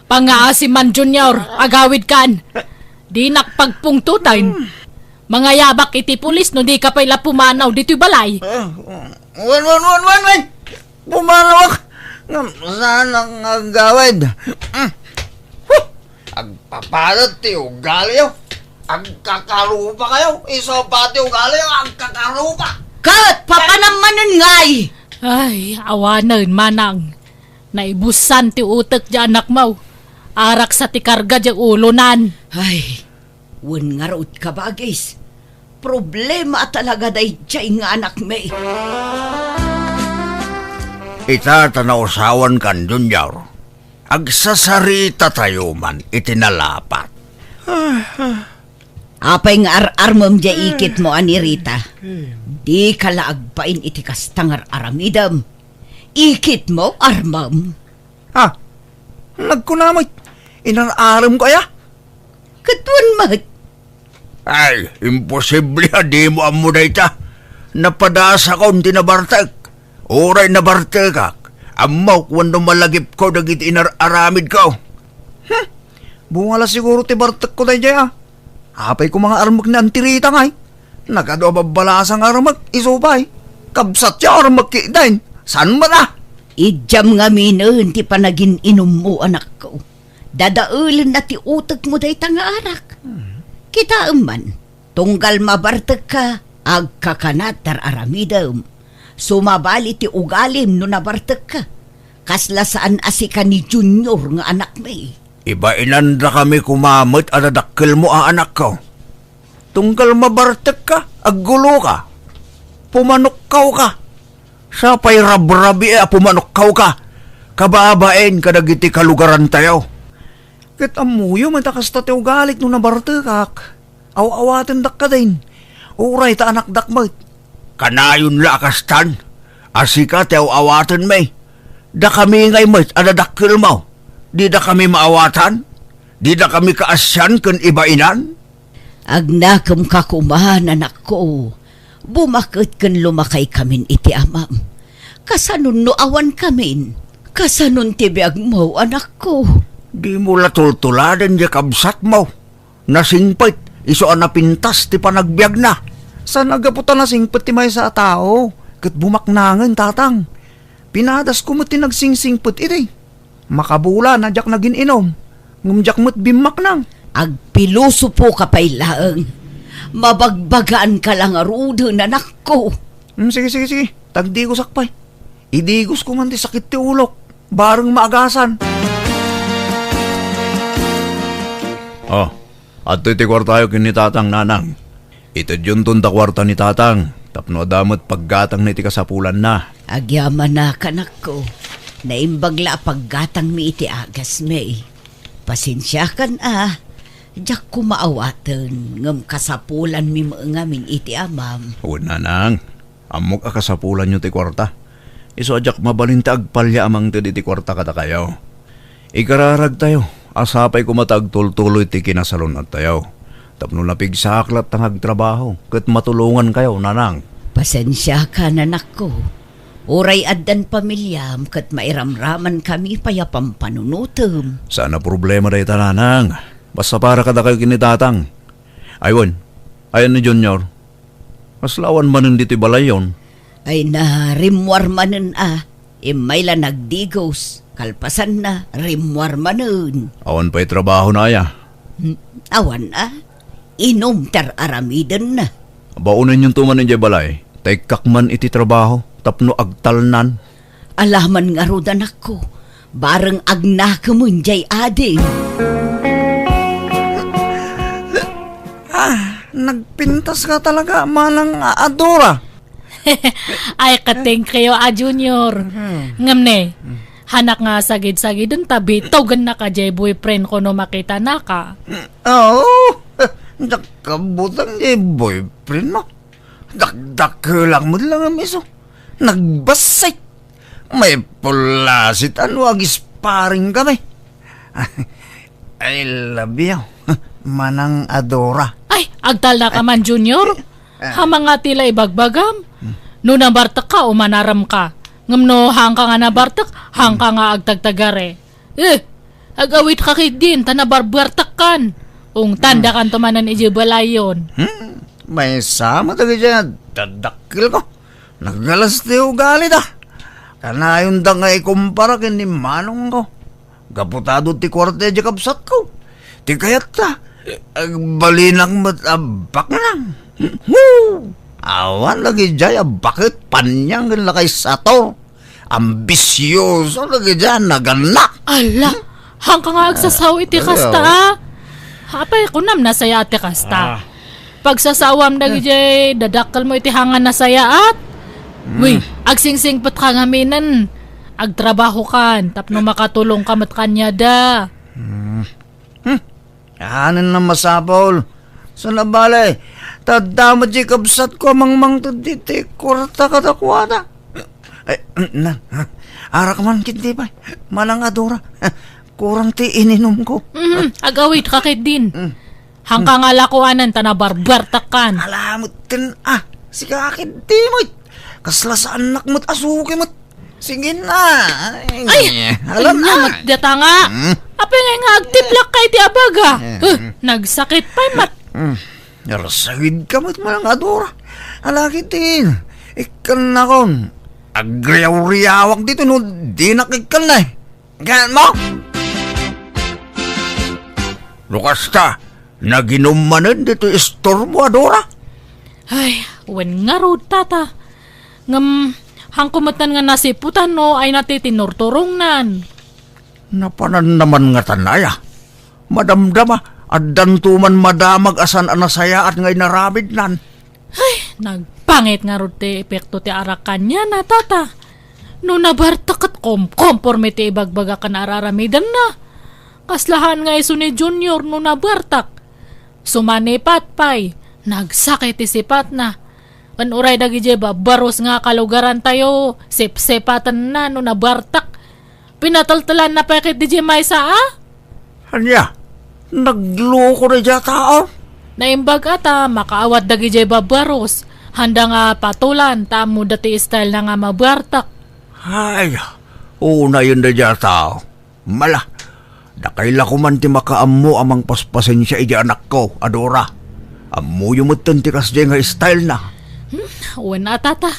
[SPEAKER 1] Pangaasiman Junior, agawid kan. Di nakpagpungtutan. Mga yabak iti pulis no di ka pa'y pumanaw dito'y balay.
[SPEAKER 5] Wan. Pumalawak. Sana nga gawid. Agpapalat ti ugali yun. Agkakalupa kayo. Iso pati ugali yun. Agkakalupa.
[SPEAKER 2] Kat, papanamanan ngay!
[SPEAKER 1] Ay, awanan manang. Naibusan ti utek di anak mo. Arak sa ti karga di ulonan.
[SPEAKER 2] Ay, wan nga raot ka bagis. Problema talaga day jay nga anak may.
[SPEAKER 5] Ita tanausawan kan Junior. Agsasarita tayo man itinalapat.
[SPEAKER 2] Apay nga ar-armam jay ikit mo ani Rita. Di ka laagpain iti kastangar aramidam. Ikit mo armam.
[SPEAKER 5] Ha? Nagkunamay. Inararam ko ya?
[SPEAKER 2] Katuan mat.
[SPEAKER 5] Ay, imposible di mo amo na ita. Napadasa ko tinabartek. Oray nabartekak. Amaw kung malagip ko dagit inararamid ko. Bungala siguro ti bartek ko tayo ah. Apay ko mga armag na antirita ngay. Nakadwa babalasang armag isupay. Kabsat siya armag kidain. San ba na?
[SPEAKER 2] Ijam nga minun ti panagin inom mo anak ko. Dadaulan na ti utak mo day tanga arak. Kita man, tunggal mabartag ka, agkakanatar aramidam. Sumabali ti ugalim no nabartag ka. Kasla saan asika ni Junior nga anak may.
[SPEAKER 5] Iba inanda kami kumamot at adakkel mo ang anak ko. Tunggal mabartek ka, aggulo ka. Pumanukkaw ka. Sa pa'y rabrabi pumanukkaw ka. Kababain kadagiti kalugaran tayo. Kat amuyo matakas ta tayo galik nung nabartekak. Aw-awatin dak ka din. Uray ta anak dakmat. Kanayon lakastan. Asika tayo awatin may. Da kami ngay mat adadakkel mo. Di da kami maawatan? Di da kami kaasyan kun ibainan?
[SPEAKER 2] Agnakam kakumahan anak ko. Bumakit kan lumakay kamin iti amam. Kasanon no awan kamin. Kasanon tibiyag mo anak ko.
[SPEAKER 5] Di mo latultuladan di kabsat mo. Nasingpit, iso ang napintas ti panagbiag na. Saan nagaputan na singpit ti may sa tao? Kat bumaknangan tatang. Pinadas ko mo ti nagsingsingpit iti. Makabula na jak naging inom. Ngumjak mo't bimak nang.
[SPEAKER 2] Agpiluso po ka pa'y laang. Mabagbagaan ka lang arudo na anak ko.
[SPEAKER 5] Sige. Tagdigos akpay. Idigos ko man ti sakit ti ulok. Bareng maagasan. Oh, at iti kwartayo kin ni tatang nanang. Ito yun tunda kwarta ni tatang. Tapno damot paggatang na iti kasapulan na.
[SPEAKER 2] Agyaman na kanak ko. Naimbagla paggatang mi iti agas may. Pasensya kan Diyak ko maawatan ngam kasapulan mi ngamin iti amam.
[SPEAKER 5] Huwag nanang. Amok akasapulan nyo ti kwarta. Iso ajak mabalinta agpalya amang ti kwarta kata kayo. Ikararag tayo. Asapay ko matagtultuloy ti kinasalon at tayo. Tapno napigsaklat tang agtrabaho. Kat matulungan kayo, nanang.
[SPEAKER 2] Pasensya ka nanak ko. Uray addan pamilyam kat mairamraman kami payapam panunutom.
[SPEAKER 5] Sana problema dahi tananang. Basta para kada kayo kinitatang. Aywan, ayan ni Junior. Maslawan manin dito balayon.
[SPEAKER 2] Ay na rimwar manen Imayla nagdigos. Kalpasan na rimwar manen.
[SPEAKER 5] Awan pa'y trabaho na aya.
[SPEAKER 2] Awan Inom tar aramidan na.
[SPEAKER 5] Baunin yung tuman ni balay. Taykak man iti trabaho. Tapno agtalnan.
[SPEAKER 2] Alaman nga rodan ako. Bareng agnakemunjay ading.
[SPEAKER 5] Nagpintas ka talaga, manang Adora.
[SPEAKER 1] Ay, kating kayo, Junior. Ngam ne, hanak nga sagid-sagid dun tabi, togan na ka, jay boyfriend ko no makita na ka.
[SPEAKER 5] Oo, nakabutang niya boyfriend mo. Dakdak lang mo lang ang miso. Nagbasay. May pulasit, sparring kami. I love you, manang Adora.
[SPEAKER 1] Ay, agtal na ka man, Junior. Hamang nga tila ibagbagam. No nabartak ka o manaram ka. Ngam no hang ka nga nabartak, hang ka nga agtagtagare. Agawit ka kay din, tanabarbartak kan. Ung tanda kan tumanan ijibalayon.
[SPEAKER 5] May sama tayo dyan, dadakil ko. Nagalas di ugali da. Kanayon da nga ikumpara kin ni manong ko. Gaputado ti kwarta di kapsat ko. Ti kayat ta. Balinang matabak lang. Awan lagi jaya bakit panyang lakay sato. Ambisyoso lagi dyan naganak.
[SPEAKER 1] Ala, hang ka nga agsasaw iti kasta. Hapay ko nam nasaya ati kasta. Pagsasawam dagi jay, dadakal mo iti hangan nasaya at. Uy, agsingsing pat ka ngaminan. Agtrabaho kan, tapno makatulong ka mat kanya da.
[SPEAKER 5] Kahanan na masapol. Sa nabalay, tadama di kabsat ko mang taditi, kurta katakwada. Ay, arak man kiti pa, manang Adora, kurang ti ininom ko.
[SPEAKER 1] Agawit ka kay din. Hangka nga lakuanan, tanabarbartakan.
[SPEAKER 5] Alamot tin, si kakit di mo, kasla sa anak mo't asuki mo't. Sige na.
[SPEAKER 1] Ay,
[SPEAKER 5] alam na.
[SPEAKER 1] mat data nga. Apay nga agtiplak kay di abaga. Nagsakit pa mat.
[SPEAKER 5] Narasagid ka mo't manang Adora. Alakitin, ikan na kon. Agriyaw-riyawak dito no, di nakikal na eh. Ganyan mo? Lukas ta, naginumanan dito istorbo, Adora.
[SPEAKER 1] Ay, wen nga ro tata. Ngam, hangkumatan nga nasiputan no, ay natitinurturong nan.
[SPEAKER 5] Napanan naman nga tanaya. Madamdama, at dantuman madamag asan anasaya at ngay narabid nan.
[SPEAKER 1] Ay, nagpangit nga ro ti epekto ti arakan niya na tata. No nabartakat komporme ti ibagbaga ka na araramidan na. Kaslahan nga iso ni Junior no nabartak. Sumanipat pay, nagsakit ti sipat na. Anuray dagi jeba, baros nga kalugaran tayo, sip-sepatan na no nabartak. Pinataltalan na pakit di jemay sa
[SPEAKER 5] Anya, nagloko na dya tao.
[SPEAKER 1] Naimbag ata, makaawat dagi jeba baros. Handa nga patulan, tamo dati style na nga mabartak.
[SPEAKER 5] Ay, una yun na dya tao. Mala, nakaila ko man ti makaammo amang paspasin siya iti anak ko, Adora. Ammo yung matantikas dya nga style na.
[SPEAKER 1] Wala tata.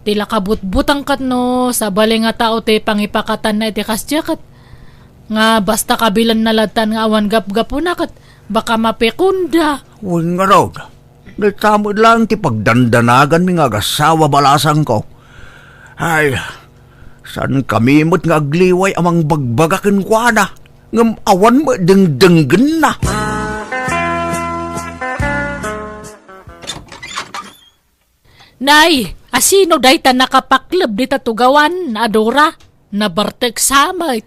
[SPEAKER 1] Tila kabut-butang kat no, sa bali nga tao te pangipakatan na iti kasyakat. Nga basta kabilan nalatan nga awan gap-gapo na kat, baka mapekunda.
[SPEAKER 5] Huwag nga raw. Nagtamod lang ti pagdandanagan mi nga gasawa balasang ko. Ay, saan kami mo't nga agliway amang bagbagakin kwa na. Ngam awan mo dengdenggen na.
[SPEAKER 1] Nay, asino day ta nakapaklab di tatugawan, Adora? Nabartek samay.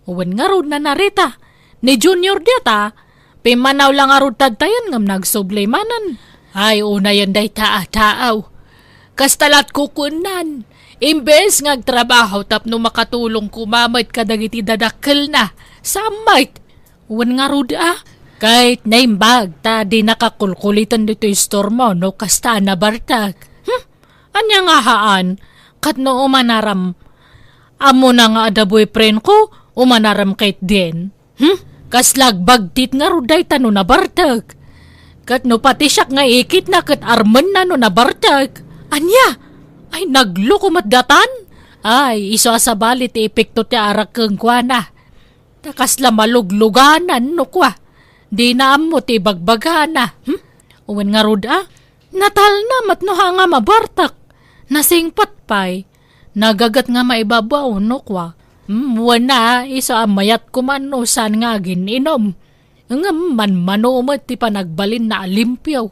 [SPEAKER 1] Uwan nga ron na narita. Ni Junior dita, pimanaw lang arod tadtayan ngam nagsublemanan. Ay, una yan day taaw. Kastalat kukunan. Imbes ngagtrabaho tapno makatulong kumamit kadagiti dadakkel na. Samait. Uwan nga rod Kahit naimbag ta di nakakulkulitan dito istormo no kasta na bartag. Anya nga haan, kat no umanaram. Amo na nga ada boyfriend ko, umanaram kahit din. Kaslag bagtit nga ruday tano na bartag. Kat no pati siyak nga ikit na kat arman na no na bartag. Anya, ay nagluko matdatan. Ay, iso asabalit ipikto ti arak keng kwa na. Takasla malugluganan no kwa. Di na amo ti bagbagana. Uwan nga rud Natal na matnoha nga mabartak. Nasingpat pa'y. Nagagat nga maibabaw no kwa. Wala isa amayat kumano saan nga gininom. Nga manumot ti panagbalin na alimpyaw.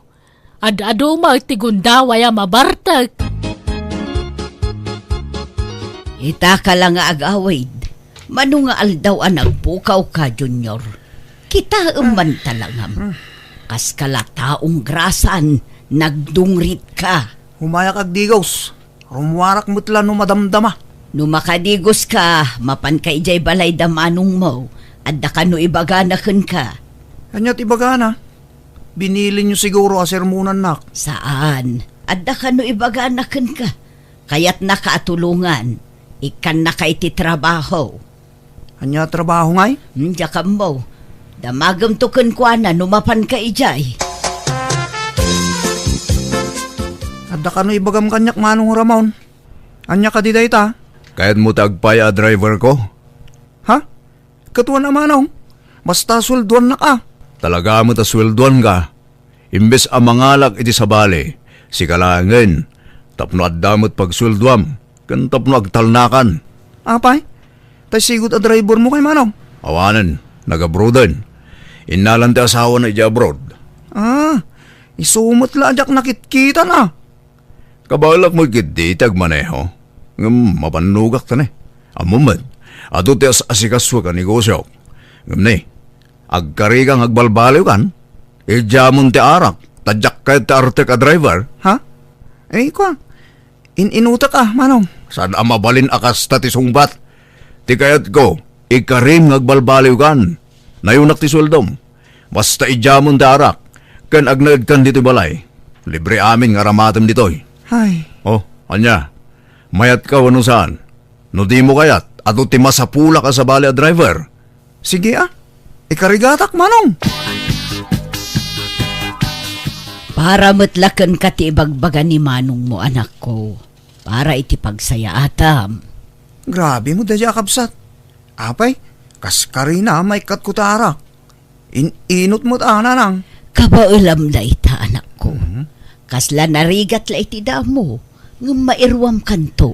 [SPEAKER 1] Ad-ado ma ti gundaway mabartak.
[SPEAKER 2] Ita ka lang nga agawid. Mano nga aldaw nagpukaw ka, Junior. Kita man talangam. Kas kalataong grasan, nagdungrit ka.
[SPEAKER 5] Humaya kag digos. Rumwarak mutla no madamdama.
[SPEAKER 2] No makadigos ka, mapan ka ijay balay damanong mo, at da ka no ibaganakan ka.
[SPEAKER 5] Kanya't ibagana. Binili nyo siguro asermunan nak.
[SPEAKER 2] Saan? At da ka no ibaganakan ka. Kaya't nakaatulungan. Ikan na ka iti trabaho.
[SPEAKER 5] Kanya trabaho ngay?
[SPEAKER 2] Diya ka mo. Damagam tukan kwa na, numapan ka ijay.
[SPEAKER 5] Adda ka no ibagam kanyak manong Ramon. Anya ka di dayta?
[SPEAKER 6] Kahit mo tagpay a driver ko,
[SPEAKER 5] Ha? Katuan na manong. Basta sulduan na ka.
[SPEAKER 6] talaga mo ta sweldoan ka. Imbes ang mangalak iti sabali, si kalangin, tapno at damot pagsweldoam, kan tapno agtalnakan.
[SPEAKER 5] Apay? Tay sigot a driver mo kay manong.
[SPEAKER 6] Awanan, nag-abroadan. Inalan ti asawa na ija-abroad.
[SPEAKER 5] Isumot la ajak nakit-kita na.
[SPEAKER 6] Kabalak mo kititag maneho. Mapanugak ta ne. Amumad, ato ti asikaswa ka negosyo. Ni, agkarigang agbalbaliw kan, ijamon ti arak, tadyak ka ti arte ka driver.
[SPEAKER 5] Ha? Kwa. Inuta ka, manong.
[SPEAKER 6] Saan ang mabalin akas ta ti sungbat? Ti kayat ko, ikarim ngagbalbaliw kan. Nayunak ti suldom. Basta ijamon ti arak, kan agnagad kan dito balay. Libre amin nga ramatem ditoy.
[SPEAKER 5] Ay,
[SPEAKER 6] Oh, anya, mayat ka wano saan? No di mo kayat, ato ti masapula ka sa bali a driver.
[SPEAKER 5] sige Ikarigatak, manong.
[SPEAKER 2] Para matlakan ka ti ibagbagan ni manong mo, anak ko. Para iti pagsaya atam.
[SPEAKER 5] Grabe mo dadya kapsat. Apay, kaskari na may katkutara. Inot mo't nang.
[SPEAKER 2] Kabaulam na ita, anak ko. Kasla narigat la iti damo. Ng mairwam kanto.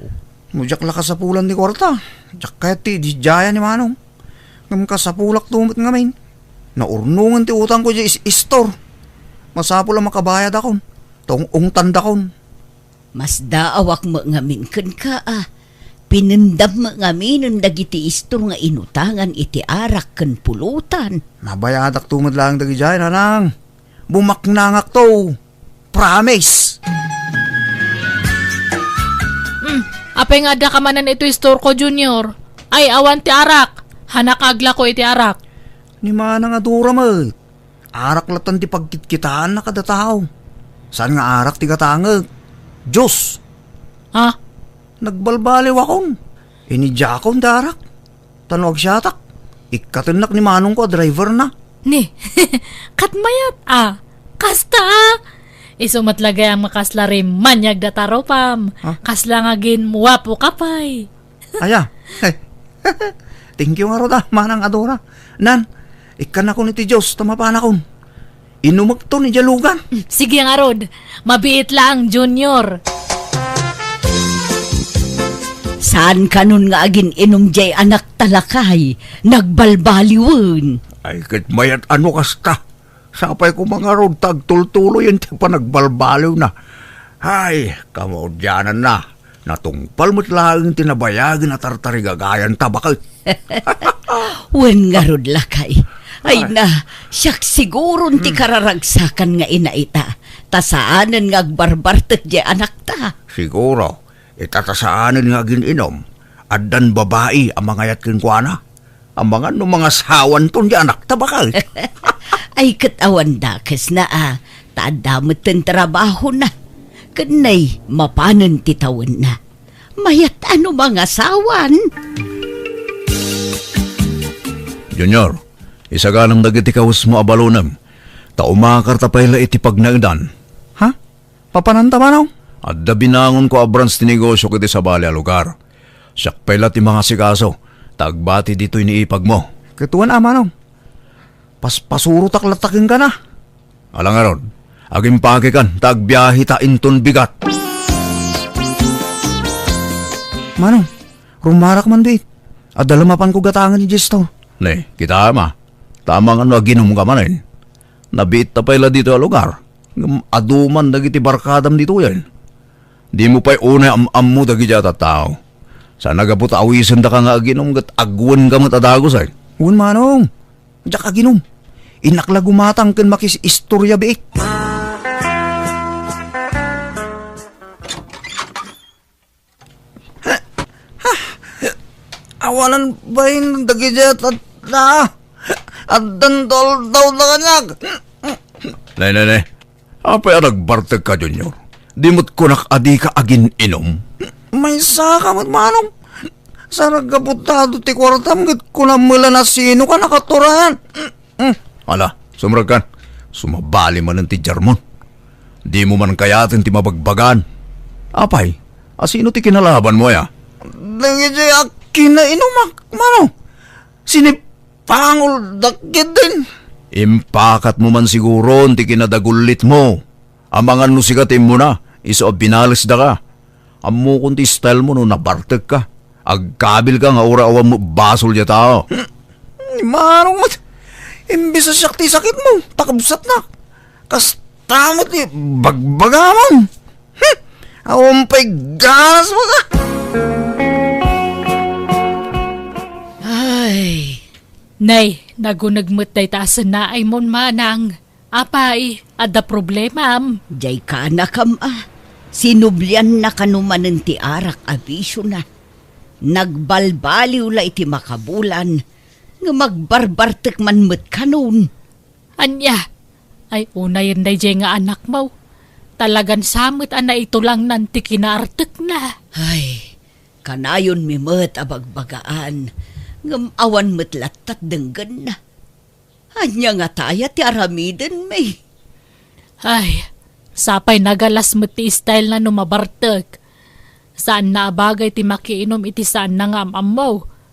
[SPEAKER 5] Mujak la kasapulan ni Korta. Jak kaya ti dijaya ni manong. Ngam kasapulak tumot ngamin. Naurnungan ti utang ko di istor. Masapul ang makabayad akon. Tong tanda kon.
[SPEAKER 2] Mas daawak mo ngamin kan ka Pinindam mo ngamin ang dagiti istor nga inutangan iti arak kan pulutan.
[SPEAKER 5] Nabayadak tumot lang dagi jay nanang. Bumaknangak to. Promise.
[SPEAKER 1] Apay nga da ka manan ito store ko, Junior. Ay, awan ti arak. Hanak agla ko iti arak.
[SPEAKER 5] Ni manang adura mo. Arak latan ti pagkitkitaan na kada tao. Saan nga arak ti katangag? Diyos.
[SPEAKER 1] Ha?
[SPEAKER 5] Nagbalbaliw akong. Inidya akong darak. Tanuag siyatak. Ikatinak ni manong ko, driver na.
[SPEAKER 1] Ni, katmayat Kasta Isumatlagay ang makaslarim manyag dataro pam. Kasla nga gin muwapo kapay.
[SPEAKER 5] Aya. Hey. Thank you nga roda, manang adora. Nan, ikan ako ni ti Diyos, tamapan akong. Inumag to ni Jalugan.
[SPEAKER 1] Sige nga rod, mabiit lang, Junior.
[SPEAKER 2] Saan ka nun nga agin inom jay anak talakay? Nagbalbaliwan.
[SPEAKER 6] Ay, kat mayat ano kasta. Sapay ko mga rod, tagtultuloy yan ti panagbalbaliw na.
[SPEAKER 5] Ay, kamodyanan na. Natungpal mo't lang tinabayagin na tartarigagayan tabakal.
[SPEAKER 2] Wen nga rod lakay. Ay na, siyak siguro ti kararagsakan nga inaita. Tasaanan nga agbarbartet di anak ta.
[SPEAKER 5] Siguro, itatasaanan nga gininom. Addan babae ang mga yatkin kwa na. Ang mga sawan ton di anak tabakal.
[SPEAKER 2] Ay katawan dakes na Tadamot ang trabaho na. Kanay, mapanan titawan na. Mayat ano mga sawan?
[SPEAKER 6] Junior, isa ka nang nagitikawas mo abalunam. Taumakar tapayla iti pagnaidan.
[SPEAKER 5] Ha? Papananta manaw?
[SPEAKER 6] At binangon ko abrans ti negosyo kiti sa bali a lugar. Siyak payla ti mga sikaso. Tagbati dito iniipag mo.
[SPEAKER 5] Katuan manaw. Paspasuro taklatakin ka na.
[SPEAKER 6] Alang aron, aging pakikan, tagbiyahi ta inton bigat.
[SPEAKER 5] Manong, rumarak man dit. At dalamapan ko gatangan ni Jesto.
[SPEAKER 6] Ne, kita ama. Tamang ano aginom ka manin. Nabit ta payla dito a lugar. Aduman dagiti barkadam dito yan. Di mo pa'y una am mo dagi jata tao. Sa nagapot awisan da ka nga aginom gat agwan ka mat adagos ay.
[SPEAKER 5] Un manong, diyak aginom. Inakla gumatang ken makis istorya biik. Awalan ba yung dagijat at na? At dandol daw na kanyag.
[SPEAKER 6] Ne. Apay nagbartag ka, Junior. Di mo't kunak adi ka agin inom.
[SPEAKER 5] May saka mat manong. Sarag kaputado ti kwartam gat kunamula na sino ka nakaturahan.
[SPEAKER 6] Ala, sumrag kan. Sumabali man ng ti Jarmon. Di mo man kayatin ti mabagbagan. Apay, asino ti kinalaban mo ya?
[SPEAKER 5] Dagijay kinainumak, manong. Sinipangol dakit din.
[SPEAKER 6] Impakat mo man siguro ti kinadagulit mo. Amangan no sigatim mo na, iso binalis da ka. Amo kung ti style mo no nabartag ka. Agkabil ka nga ura-awan mo basol ya tao.
[SPEAKER 5] Manong mat. Imbis sa sakti sakit mo, takabsat na. Kastamot ni bagbagamon. Awan pa'y ganas mo ka.
[SPEAKER 2] Ay,
[SPEAKER 1] Nay, nagunagmatay taasan na ay mon manang. Apay, ada problema am.
[SPEAKER 2] jay ka na kam Sinublian na kanumanan ti arak abisyo na. Nagbalbaliw la iti makabulan. Nga magbarbartek man met kanon.
[SPEAKER 1] Anya, ay unay na nga anak mo. Talagan samot ana ito lang nanti kinaartek na.
[SPEAKER 2] Ay, kanayon mi met abagbagaan. Ngam awan met latat denggan na. Anya nga taya ti aramiden may.
[SPEAKER 1] Ay, sapay nagalas mo ti style na numabartek. Saan na abagay ti makiinom iti saan na nga amam mo.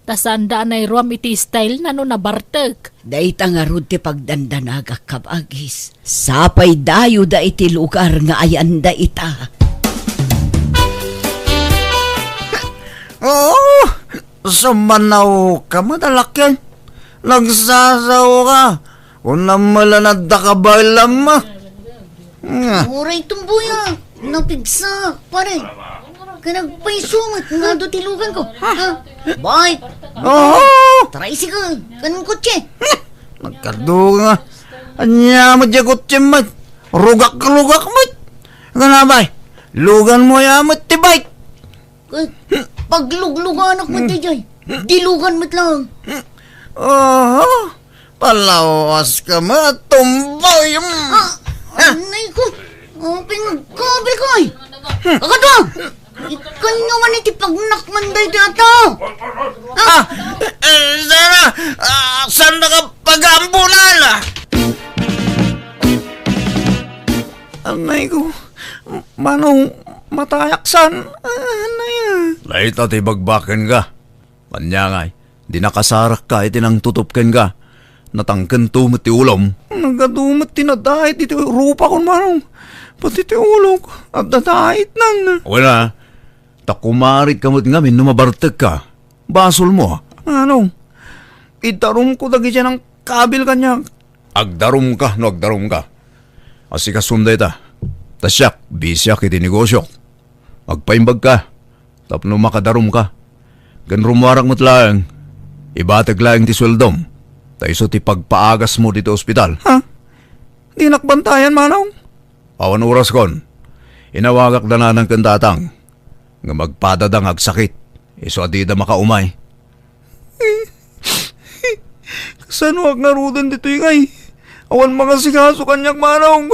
[SPEAKER 1] Tasaan daan ay ruam iti style na nunabartek.
[SPEAKER 2] Dahita nga rod ti pagdandanagak kabagis. Sapay dayo da iti lugar nga ayan da ita.
[SPEAKER 5] Oo, sumanaw ka madalakyan. Nagsasaw ka. Unang malanada ka ba lamma?
[SPEAKER 7] Uray tumbuya, napigsa, pare. Kanagpaisumat nga do tilugan ko. Ha? Bike,
[SPEAKER 5] Oo,
[SPEAKER 7] tricycle, kanang kotse.
[SPEAKER 5] nagkaduga nga. Anya mo dya kutsimmat. Rugak-rugak mat. Ganabay, lugan mo yamat tibay.
[SPEAKER 7] Pagluglugan ako mo jay. Dilugan mo't lang.
[SPEAKER 5] Oo, palawas ka matumboy.
[SPEAKER 7] Anay ko, pingkabil ko ay. Kakadwa! Ikanyo man iti pagnakman dahi dito.
[SPEAKER 5] Sana, saan na ka pag-ambulan? Anay ko, manong matayaksan. Anay.
[SPEAKER 6] Laita ti bagbaken ka. Panyangay, di nakasarak ka iti nang tutupken ka. Natangken tumot ti ulom.
[SPEAKER 5] Nagadumat tinadahit iti rupa kon manong. Pati ti ulog at dadahit nang.
[SPEAKER 6] Wala, takumarit kamot ngamin numabartag ka. Basol mo.
[SPEAKER 5] Manong, itarum ko dagi siya ng kabil kanya.
[SPEAKER 6] Agdarum ka no agdarum ka. Asika sunday ta. Tasyak, bisyak iti negosyo. Magpaimbag ka. Tapno makadarum ka. Gan rumarang mo't lang. Ibatag lang ti sweldom. Taiso ti pagpaagas mo dito ospital.
[SPEAKER 5] Ha? Di nakbantayan, manong?
[SPEAKER 6] Awan oras kon. Inawagak na na ng kantatang. Nga magpadadang agsakit. Iso adida makaumay.
[SPEAKER 5] Saan wag narudan dito yung ay? Awan mga sikaso kanyak, manong.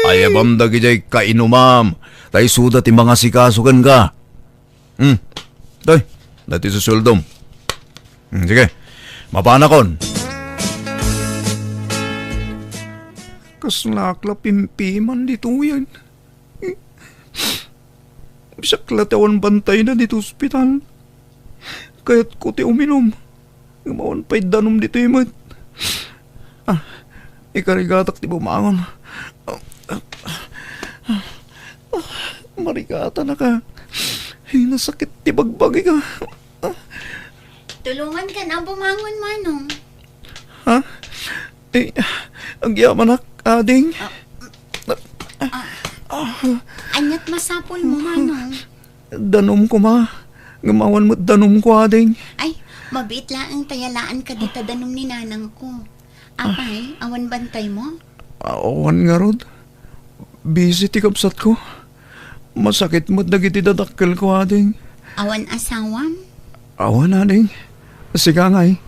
[SPEAKER 6] Ay abam dagi jay kainumam. Tay suda ti mga sikasukan ka. Tay, dati sa suldom. Sige, mapana kon.
[SPEAKER 5] Kaslakla pimpiman dito yan. Bisakla tawan bantay na dito ospital. Kaya't ko ti uminom. Gumawan pa'y danom dito yung mat. Ikarigatak ti bumangon. Marigata na ka. Ay, nasakit ti bagbagi ka.
[SPEAKER 7] Tulungan ka na bumangon, Manong.
[SPEAKER 5] Ha? Eh, ang yaman na, ading.
[SPEAKER 7] Anyat masapol mo, Manong.
[SPEAKER 5] Danom ko, ma. Gumawan mo't danom ko, ading.
[SPEAKER 7] Ay, mabit lang tayalaan ka dito danom ni nanang ko. Apay, awan bantay mo?
[SPEAKER 5] Awan nga rod. Busy ti kapsat ko. Masakit mo't dagiti dadakkel ko, ading.
[SPEAKER 7] Awan asawam?
[SPEAKER 5] Awan, ading. Sige ngay.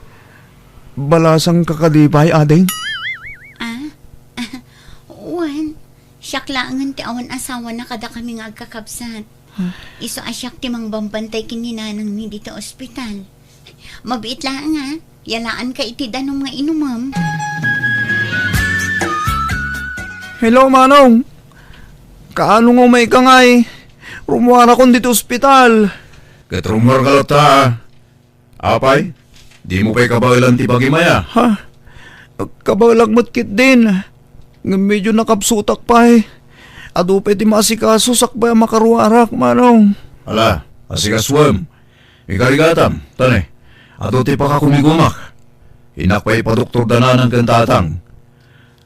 [SPEAKER 5] Balasang kakadipay, ading.
[SPEAKER 7] Uwan, siyak laangan ti awan asawa na kada kami nga agkakabsat. Iso asyak ti mang bambantay kininanang ni dito ospital. Mabit lang nga, yalaan ka iti danom nga inumam.
[SPEAKER 5] Hello, manong. Kaano nga may kangay? Rumuara kon dito ospital.
[SPEAKER 6] Katrumar ka lata. Apay, di mo pa'y kabagilan ti bagimaya.
[SPEAKER 5] Ha? Kabalag matkit din. Nga medyo nakapsutak pa eh. Ado pa ti masikaso sakbay makaruarak, manong.
[SPEAKER 6] Ala, asikaswam. Ikarigatam, tane. Ato ti pakakumigumak. Inakpay pa doktor danan ng kantatang.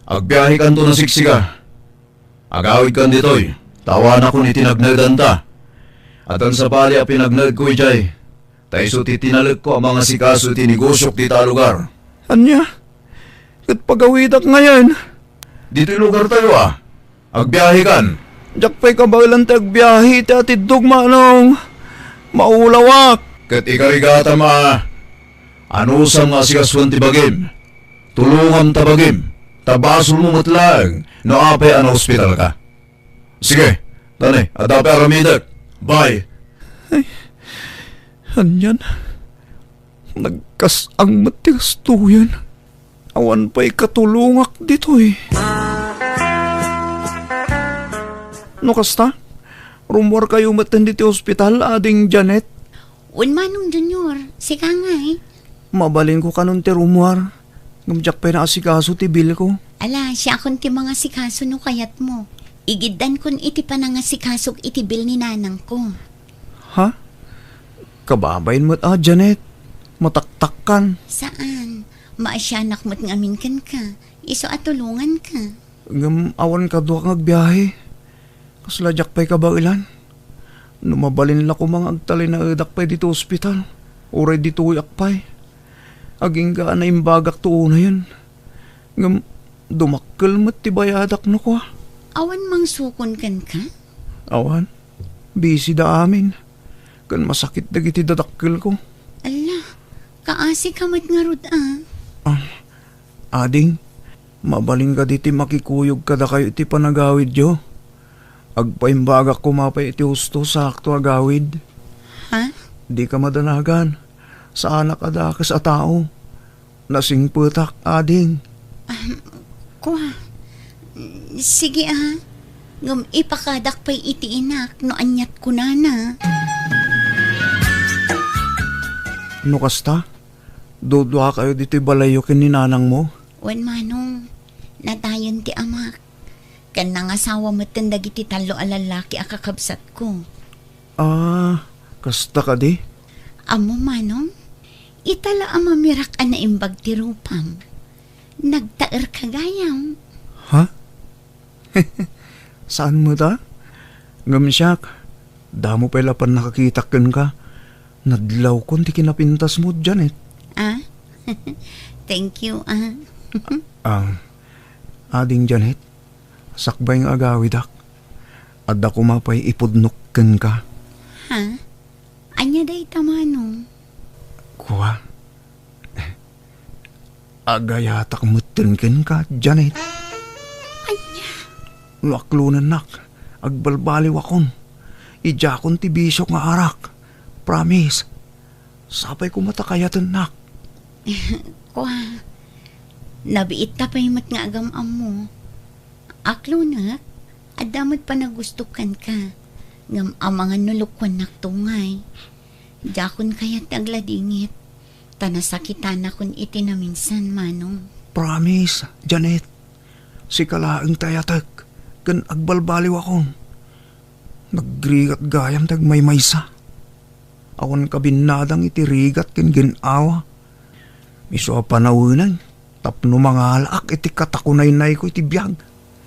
[SPEAKER 6] Agbiyahe kanto na siksiga. Agawid kan ditoy. Tawan ako ni tinagnagdan ta. At ang sabali a pinagnag ko ijay. Taiso ti tinalag ko ang mga sikaso ti negosyok ti ta lugar.
[SPEAKER 5] Anya? Kat pagawidak ngayon.
[SPEAKER 6] Dito'y lugar tayo Agbiyahe kan.
[SPEAKER 5] Diyak pa'y kabagilan tag biyahe ti atidog, manong. Maulawak.
[SPEAKER 6] Kat ikarigata ano sa mga sikaswan ti bagim? Tulungan ta bagim. Tabasol mo matlang. No apay ospital ka. Sige, tane, adape aramidak. Bye.
[SPEAKER 5] Anyan. Nagkasang matigas tuyan. Awan pa'y katulungak dito eh. No kasta? Rumor kayo matan dito ospital, ading Janet.
[SPEAKER 7] Manong Junior, sika nga eh.
[SPEAKER 5] Mabalin ko kanon ti rumor. Ngamjak pa na asikaso ti bil ko.
[SPEAKER 7] Ala, siya akong ti mga sikaso no kayat mo. Igiddan kun iti pa nga sikasok iti bil ni nanang ko.
[SPEAKER 5] Ha? Kababayin mo't Janet. Mataktakkan.
[SPEAKER 7] Saan? Maasyanak mo't ngamin kan ka. Iso at tulungan ka.
[SPEAKER 5] Ngam awan ka duwak ngagbiyahe. Kasladyak pa'y kabailan. Numabalin la ko mga agtalay na edak pa'y dito ospital. Uray dito uyak pa'y. Aging gaan na imbagak tuo na yun. Ngam dumakkel mo't tibayadak no ko.
[SPEAKER 7] Awan mang sukon kan ka?
[SPEAKER 5] Awan. Busy da amin. Kan masakit dagiti dadakkel ko.
[SPEAKER 7] Ala, kaasi ka mat nga rod
[SPEAKER 5] Ading, mabaling ka diti makikuyog kada kayo iti panagawid yo. Agpaimbagak kumapay iti husto sa akto agawid.
[SPEAKER 7] Ha?
[SPEAKER 5] Di ka madanagan. Sa anak adakas a tao. Nasing putak, ading.
[SPEAKER 7] Kuha. Sige Ngam ipakadak pa'y iti inak no anyat ko na.
[SPEAKER 5] No kasta? Dudwa kayo dito balayo kin ni nanang mo?
[SPEAKER 7] Wan manong, natayon ti amak. Kan nangasawa matanda iti talo alalaki akakabsat ko.
[SPEAKER 5] Kasta ka di?
[SPEAKER 7] Amo manong, itala amamirak na imbag ti rupam. Nagtaer kagayam.
[SPEAKER 5] Ha? Saan mo ta? Ngam siyak, damo pala pan nakakitakan ka. Nadlaw kon ti kinapintas mo, Janet.
[SPEAKER 7] Ah? Thank you, ah.
[SPEAKER 5] Ading Janet, sakbay nga agawidak. Adda ko mapay ipudnukkan ka.
[SPEAKER 7] Ha? Anya day tamano?
[SPEAKER 5] Kuha. Agayatak mutenken ka, Janet.
[SPEAKER 7] Anya?
[SPEAKER 5] Laklunan nak, agbalbaliw akon. Ijakon ti bisyo nga arak. Promise. Sapay ko matakayatan nak.
[SPEAKER 7] Kwa, nabiit ta pa'y mat nga agamam mo. Aklo na, adamot pa nagustukan ka. Ngam amangan nulukwan naktungay. Jakon kaya't agladingit. Tanasakitan akon iti na minsan, manong.
[SPEAKER 5] Promise, Janet. Si kalaang tayatak, kan agbalbaliw akon. Nagrigat gayam tag may maysa. Akon kabinadang itirigat ken ginawa. Miso panawunan, tapno mga alak iti katakunay-nay ko iti biyag.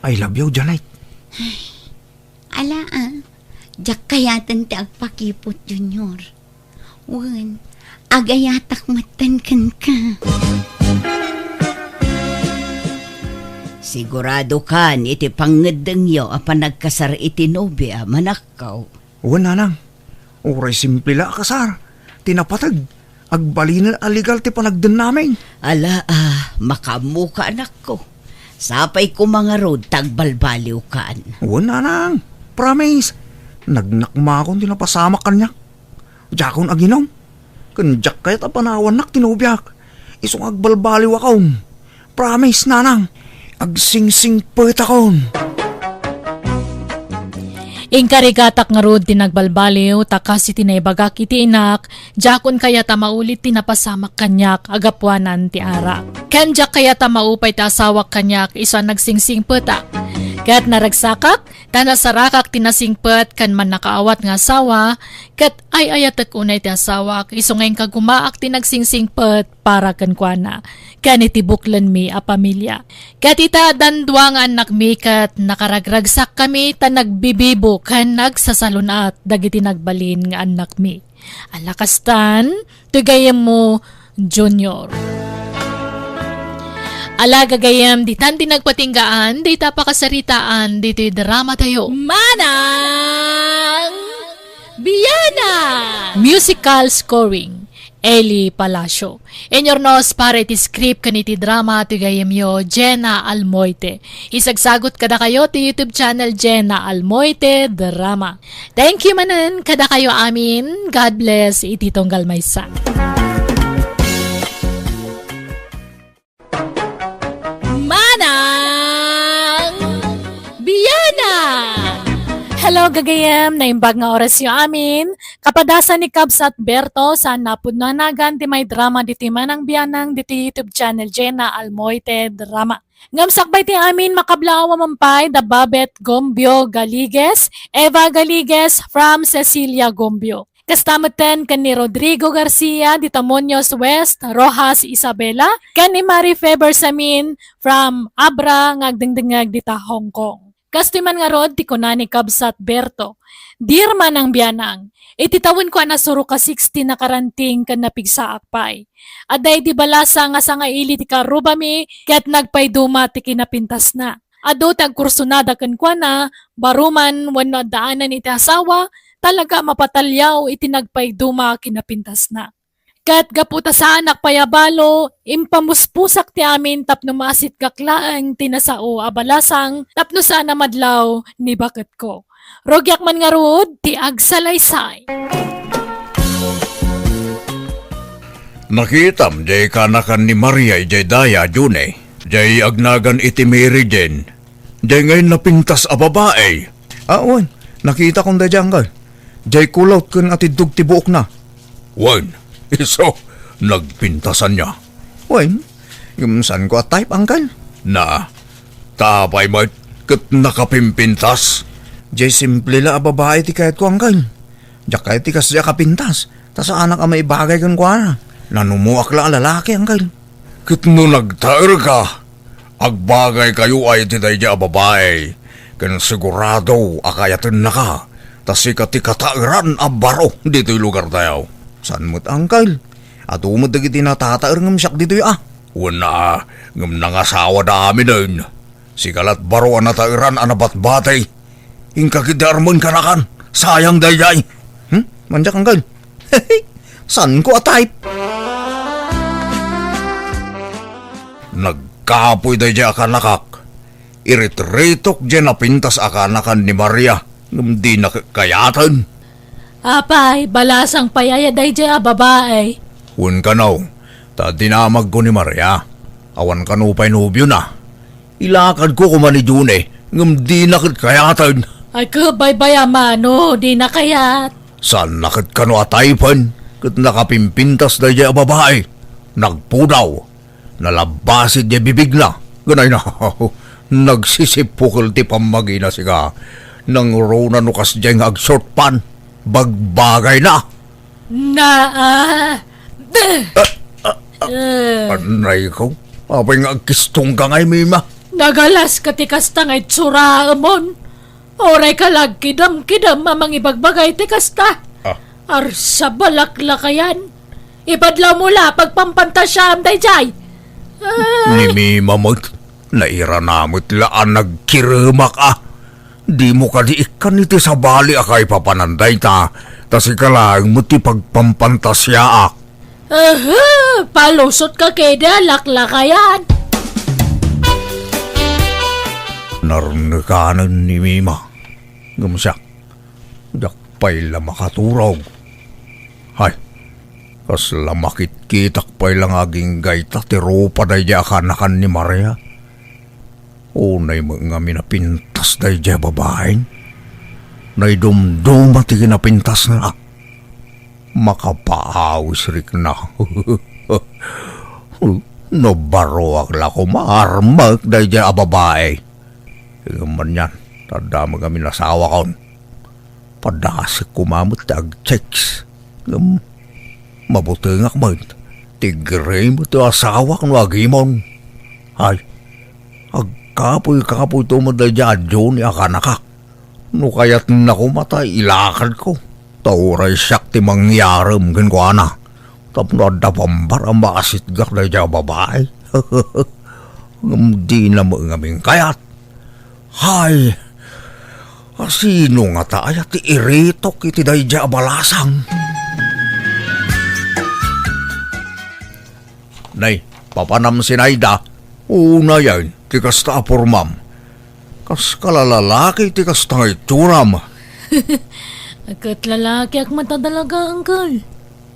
[SPEAKER 5] I love you, Janet.
[SPEAKER 7] Ala jak kayatan ti agpakipot, Junior. Wan, agayatak matan kan ka.
[SPEAKER 2] Sigurado kan iti pangedeng yo apan nagkasar iti nobya manakaw.
[SPEAKER 5] Wala nang. Uray simple la kasar. Tinapatag. Agbalinan aligal ti panagdan namin.
[SPEAKER 2] Ala makamuka anak ko. Sapay ko mga road tagbalbaliw kan.
[SPEAKER 5] Wala nang. Promise. Nagnakma akong tinapasamak kanya. Jakon aginom. Kanjak kaya't apanawan nak tinubyak. Isong agbalbaliw akong. Promise nanang. Agsingsing pet akong.
[SPEAKER 1] Ingkarigatak nga rod tinagbalbaliw, takas iti naibagak iti inak, jakon kaya ta maulit tinapasamak kanyak, agapuanan ti ara. Kanjak kaya ta maupay ti asawak kanyak, isa nagsingsing petak. Kat naragsakak, tanasarakak tinasingpet kan man nakaawat nga asawa, kat ay ayatek unay ti asawak, iso ngayon kagumaak tinagsingsingpet para kan kuana. Kan itibuklan mi a pamilya. Kat ita dandwa nga anak mi kat nakaragragsak kami ta nagbibibo kan nagsasalunat dagiti nagbalin nga anak mi. Alakastan, tugayem mo, Junior. Ala gagayam, di tan nagpatinggaan, di tapakasaritaan, di drama tayo. Manang Biyana! Musical scoring, Eli Palacio. Enyornos para iti script kaniti drama ti gayam yo, Jenna Almoite. Isagsagot kada kayo ti YouTube channel Jenna Almoite Drama. Thank you manan kada kayo amin. God bless iti tunggal maysa. Hello gagayam, naimbag nga oras yung amin. Kapadasan ni Cubs at Berto sa napudnanagan ti may drama diti Manang Biyanang diti YouTube channel Jenna Almoite Drama. Ngamsakbay ti amin makablawa mampay da Babet Gombio Galigues, Eva Galigues from Cecilia Gombio. Kastamatan kan ni Rodrigo Garcia di Tamonios West, Rojas Isabela, kan ni Marie Feber Samin from Abra ngagdengdengag dita Hong Kong. Kastiman nga rod, ti kunani Kabsat Berto. Dirman ang biyanang. Ititawin ko na suro ka 60 na karanting kan napigsa akpay. Aday di balasa nga sa nga ili ti karubami, kaya't nagpayduma ti kinapintas na. Ado tag kursunada kan kwa na, baruman wano daanan iti asawa, talaga mapatalyaw iti nagpayduma kinapintas na. Kat gaputa sa anak payabalo, impamuspusak ti amin tapno masit kaklaang tinasao abalasang tapno sana madlaw ni bakit ko. Rogyak man nga rod, ti agsalaysay.
[SPEAKER 6] Nakitam, jay kanakan ni Maria, jay daya, June. Jay agnagan iti Mary Jane. Jay ngayon napintas a babae.
[SPEAKER 5] Wan, nakita kong dadyang ka. Jay kulot kun atidug ti buok na.
[SPEAKER 6] Wan, iso, nagpintasan niya.
[SPEAKER 5] Wan, yung saan ko at type, angkal?
[SPEAKER 6] Na, tapay mo kat nakapimpintas.
[SPEAKER 5] Jay simple la a babae ti kahit ko, angkal. Diyak kahit ti kasya kapintas. Tas anak a may bagay kan ko na. Nanumuak la lalaki, angkal.
[SPEAKER 6] Kat no nagtaer ka, agbagay kayo ay titay niya babae.
[SPEAKER 5] Kan sigurado akayatin na ka. Tas ikati katairan a baro dito'y lugar tayo. San mo't angkal? At umod na kiti natatair ngam siyak dito'y Wala, ngam nangasawa da amin din. Sikalat baro ang natairan anabat-batay. Ingkakidarmon kanakan. Sayang dayay. Manjak angkal. San ko atayp? Nagkapoy dayay akanakak. Irit-ritok dyan napintas akanakan ni Maria. Ngam di nakakayatan.
[SPEAKER 1] Apay, balasang payaya day dya babae.
[SPEAKER 5] Wan ka now, ta dinamag ko ni Maria. Awan ka nupay nubyo na. Ilakad ko kumani June, ngam di nakakayatan.
[SPEAKER 1] Ay kabay-bay amano, di na kayat.
[SPEAKER 5] San nakit ka no ataypan, kat nakapimpintas na dya babae. Nagpudaw, nalabasid dya bibig na. Ganay na, nagsisipukul ti pamagina siga. Nang rona nukas dya nga ag-short pan, bagbagay na. Anay ko, apay nga agkistong ka ngay, Mima.
[SPEAKER 1] Nagalas katikas tangay tsura amon. Oray ka lag kidam-kidam mamang ibagbagay tikasta. Arsa balaklakayan. Ipadlaw mula pagpampantasyam dayjay.
[SPEAKER 5] Ni Mima mo't, naira namot laan nagkirimak Di mo ka diikan iti sa bali akay papananday ta. Tas ikalang mo ti pagpampantasya
[SPEAKER 1] Palusot ka keda laklakayan.
[SPEAKER 5] Narnakanan ni Mima. Gamsyak, dakpay la makaturog. Hay, kas lamakit kitak pay lang aging gayta ti ropa day akanakan ni Maria. Unay mga minapintas day dya babaeng. Nay dumduma ti kinapintas na. Makapaawis rik na. No baro akla ko maarmak day dya babae. Igaman yan, tada mga minasawa kaon. Padasik kumamot tag checks. Mabuti nga man. Tigre mo ti asawa kang wagimon. Ay, kapoy tumaday dyan ni akanakak. No kaya't na kumatay, ilakad ko. Tauray siyak ti mangyaram gan ko ana. Tapno da pambar ang makasitgak na dyan babae. Di na mo ngaming kayat. Hay, sino nga tayo ti iritok iti day dyan balasang. Nay, papanam si Naida. Una yan, tikas ta apurmam. Kas kalalalaki, tikas ta ngay turam.
[SPEAKER 1] Agkat lalaki ak mata talaga, Uncle.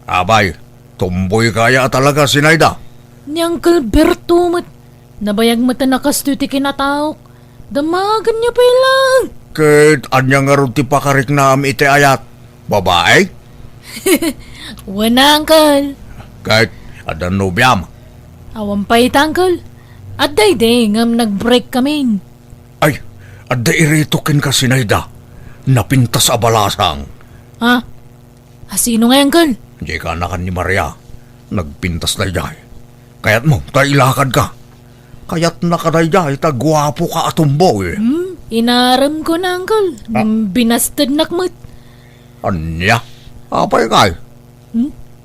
[SPEAKER 5] Abay, tumboy kaya talaga si Naida.
[SPEAKER 1] Ni Uncle Berto nabayag mata nakasto ti kinataok. Damagan niya pa lang.
[SPEAKER 5] Kahit anya nga rin ti pakarik na iti ayat. Babae?
[SPEAKER 1] Wana, Uncle.
[SPEAKER 5] Kahit adan nobyam.
[SPEAKER 1] Awan pa ita, Uncle. At day ngam nag-break kami.
[SPEAKER 5] Ay, adda iritokin ka si Naida. Napintas a balasang.
[SPEAKER 1] Ha? Sino nga, Uncle?
[SPEAKER 5] Di ka nakan ni Maria. Nagpintas na jay. Kaya't mo, tailakad ka. Kaya't nakadayjay, tagwapo ka atumbo eh.
[SPEAKER 1] Inaram ko na, Uncle. Binastad nakmat.
[SPEAKER 5] Anya? Apay kay?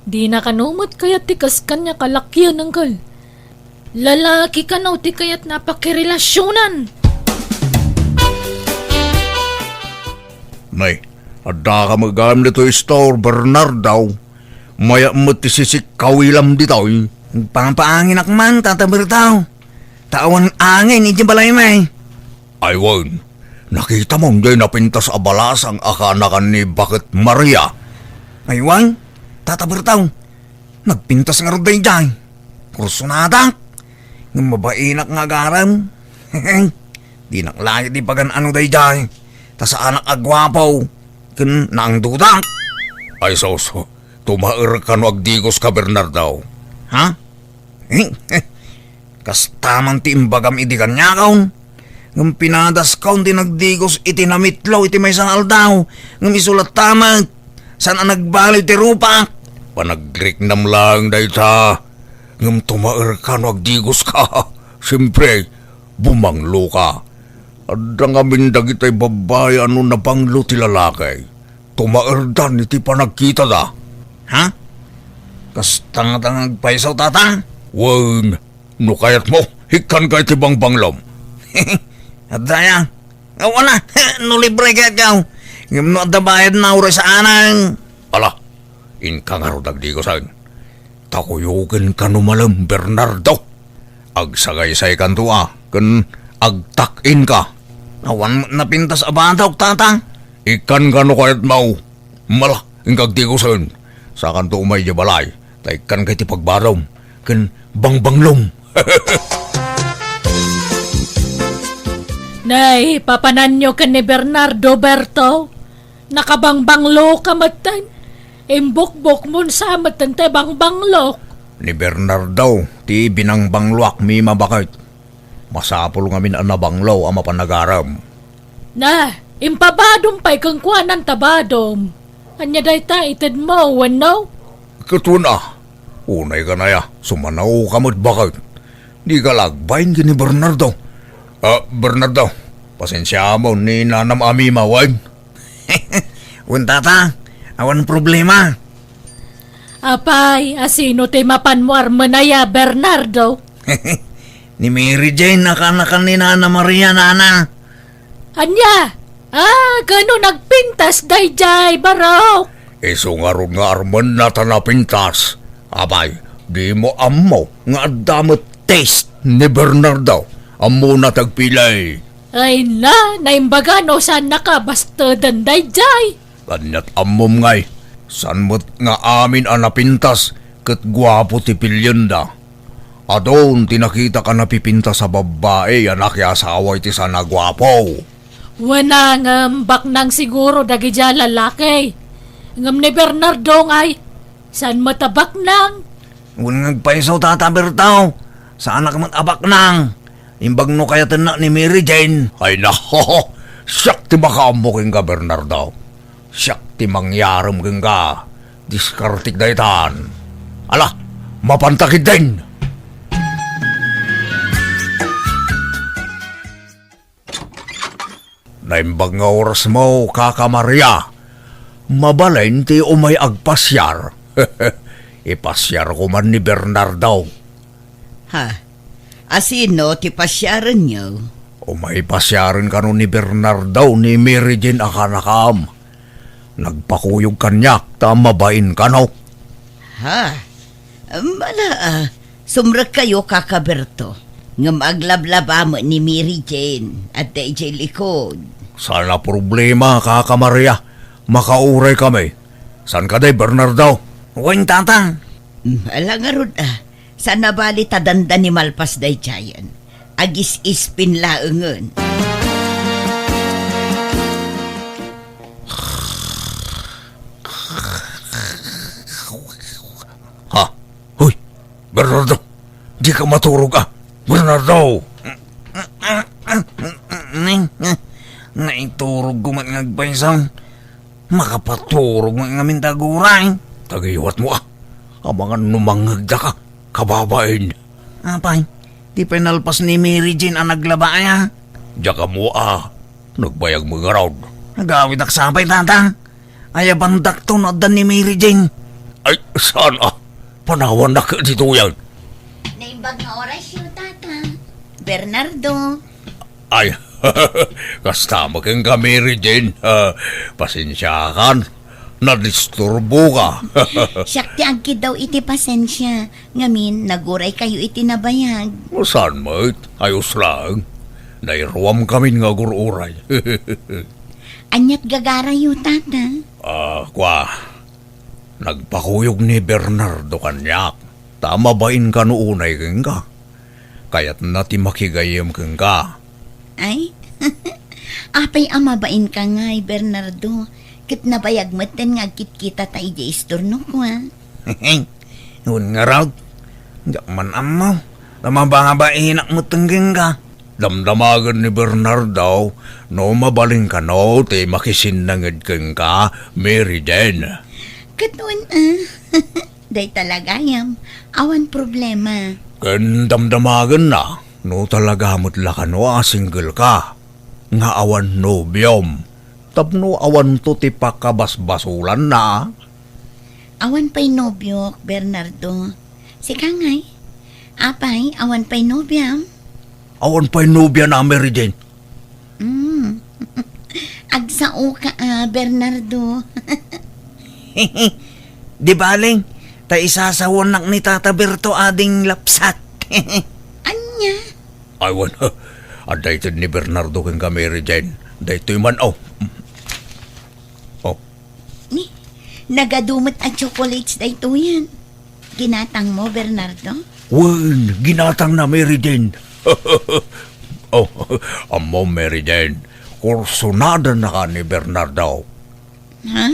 [SPEAKER 1] Di na kanumot kaya tikas kanya kalakyan, Uncle. Lalaki ka na ti kaya't napakirelasyonan.
[SPEAKER 5] Nay, adda ka magam dito store Bernard daw. Maya mo ti sisik kawilam dito eh.
[SPEAKER 8] Pampaangin akman, tatabir daw. Tawan angin, iti balay may.
[SPEAKER 5] Aywan, nakita mo hindi napintas a balasang akanakan ni Bakit Maria.
[SPEAKER 8] Aywan, tatabir daw. Nagpintas nga roday dyan. Kursunada. Ng mabainak nga garam. Di naklangit di pagan ano day dyan. Ta sa anak agwapaw. Kun naang duda.
[SPEAKER 5] Ay so, tumair ka no agdigos ka Bernardaw.
[SPEAKER 8] Ha? Kas tamang ti imbagam iti kanyakaw. Ngam pinadas kaun ti nagdigos iti namitlaw iti may sanal daw. Ngam isulat tamag. Saan ang nagbaloy ti rupa?
[SPEAKER 5] Panagriknam lang dahi ta. Ngam tumair ka no agdigos ka. Siyempre, bumanglo ka. Adda nga mindag itay babae ano na banglo ti lalaki. Tumaerdan iti panagkita da.
[SPEAKER 8] Ha? Kastang-tangag paisaw tatang?
[SPEAKER 5] Wen, no kayat mo, hikan kay ti banglom.
[SPEAKER 8] At daya, wala, no libre kaya ikaw. Ngayon no at bayad na uro sa anang.
[SPEAKER 5] Ala, inkangaro dagdi ko saan. Takuyukin ka numalam, Bernardo. Agsagay-say kan tuwa, kan agtakin ka.
[SPEAKER 8] Awan napintas abadaw tatang.
[SPEAKER 5] Ikan ka no kayat mau. Mala, ingkagdi ko saan. Sa kanto umay di balay, taikan kay ti pagbarom, kan banglom.
[SPEAKER 1] Nay, papananyo ka ni Bernardo Berto. Nakabangbanglo ka matan. Imbukbok mo sa matan te bangbanglo.
[SPEAKER 5] Ni Bernardo, ti binangbangluak mi mabakit. Masapol ngamin ang nabanglaw ang mapanagaram.
[SPEAKER 1] Na, impabadom pa'y kang kuanan tabadom. Anya day ta itid mo, wano?
[SPEAKER 5] Katuna, unay ka na ya, sumanaw ka mo't bakit. Di ka lagbayin ni Bernardo. Bernardo, pasensya mo ni nanam ami mawag.
[SPEAKER 8] Wan tatang, awan problema.
[SPEAKER 1] Apay, asino te mapan mo armanaya, Bernardo?
[SPEAKER 8] Ni Mary Jane nakanakan ni Nana Maria nana.
[SPEAKER 1] Anya? Gano nagpintas, dayjay, barok.
[SPEAKER 5] Iso nga ron nga arman na tanapintas. Abay, di mo amo nga damot taste ni Bernardo. Amo na tagpilay.
[SPEAKER 1] Ay na, naimbagano saan nakabastadan, dayjay.
[SPEAKER 5] Kanyat amom ngay. San mo't nga amin ang napintas kat gwapo ti pilyenda. Adon tinakita ka napipinta sa babae anak ya asawa iti sana gwapo.
[SPEAKER 1] Wana ngambak nang siguro dagi dyan lalaki. Ngam ni Bernardo ngay, saan matabak nang?
[SPEAKER 8] Wan ngagpaisaw tata Bertaw. Sa anak mat abak nang. Imbag no kaya tanak ni Mary Jane.
[SPEAKER 5] Ay nako, siyak ti makaamo king ka Bernardo. Siyak ti mangyaram king ka. Diskartik daytan. Ala, mapantakid din. Naimbag nga oras mo, Kaka Maria. Mabalain ti umay agpasyar. Ipasyar ko man ni Bernardo.
[SPEAKER 2] Ha? Asino ti pasyaran niyo?
[SPEAKER 5] Umay pasyarin ka nun ni Bernardo ni Mary Jane akanakam. Nagpakuyog kanyak, tamabain ka no.
[SPEAKER 2] Ha? Sumrag kayo, Kaka Berto. Nga maglablaba mo ni Mary Jane at DJ likod.
[SPEAKER 5] Sana problema, Kaka Maria. Makauray kami. San ka day, Bernardo?
[SPEAKER 8] Wan tatang.
[SPEAKER 2] Alangarod sana bali tadanda ni Malpas day Jayan. Agis ispin laengen.
[SPEAKER 5] Ha? Hoy, Bernardo. Di ka maturog Bernardo.
[SPEAKER 8] Naiturog ko man ngagpaisaw. Makapaturog man ngamin taguray.
[SPEAKER 5] Tagaywat mo Ang mga numangagda ka, kababain.
[SPEAKER 8] Apay, di penalpas ni Mary Jane ang naglabaya.
[SPEAKER 5] Diya ka mo nagbayag mo nga raw.
[SPEAKER 8] Nagawid aksabay tata. Ayabandak to no dan ni Mary Jane.
[SPEAKER 5] Ay, saan Panawan na ka dito yan.
[SPEAKER 7] Naimbag nga oras yun, tata. Bernardo.
[SPEAKER 5] Ay, kasta maging ka, Mary Jane. Pasensya kan. Nadisturbo ka.
[SPEAKER 7] Siyak ti agkid daw iti pasensya. Ngamin, naguray kayo iti nabayag.
[SPEAKER 5] Saan mo? Ayos lang. Nairuam kami nga gururay.
[SPEAKER 7] Anyat gagara yu, tata.
[SPEAKER 5] Nagpakuyog ni Bernardo kanyak. Tama bain ka noonay keng ka? Kaya't nati makigayam keng ka.
[SPEAKER 7] Ay, apay amabain ka nga, Bernardo. Kit nabayag maten nga kit-kita tayo di istorno ko,
[SPEAKER 8] Yun nga raw. Diyak man mo. Tama ba inak mo tengging ka?
[SPEAKER 5] Damdamagan ni Bernardo, no mabaling ka no, te makisinangid keng ka, Mary Jane.
[SPEAKER 7] Katun, day talaga yam. Awan problema.
[SPEAKER 5] Ken damdamagan na, no talaga mo't laka no single ka. nga awan nobyom. Tapno awan to ti pakabasbasulan na.
[SPEAKER 7] Awan pa'y nobyo, Bernardo. Si Kangay. Apay, awan pa'y nobyam.
[SPEAKER 5] Awan pa'y nobya na, Mary Jane.
[SPEAKER 7] Agsao ka, Bernardo.
[SPEAKER 8] Di baling, ta isasawan nak ni Tata Berto ading lapsat.
[SPEAKER 7] Anya?
[SPEAKER 5] Awan, adaytid ni Bernardo kang ka, Mary Jane. Daytoy man, oh.
[SPEAKER 7] Ni, nagadumot at chocolates na ito yan. Ginatang mo, Bernardo?
[SPEAKER 5] Wen, ginatang na, Mary Jane. Oh, amo, Mary Jane. Kursunada na ka ni Bernardo.
[SPEAKER 7] Ha?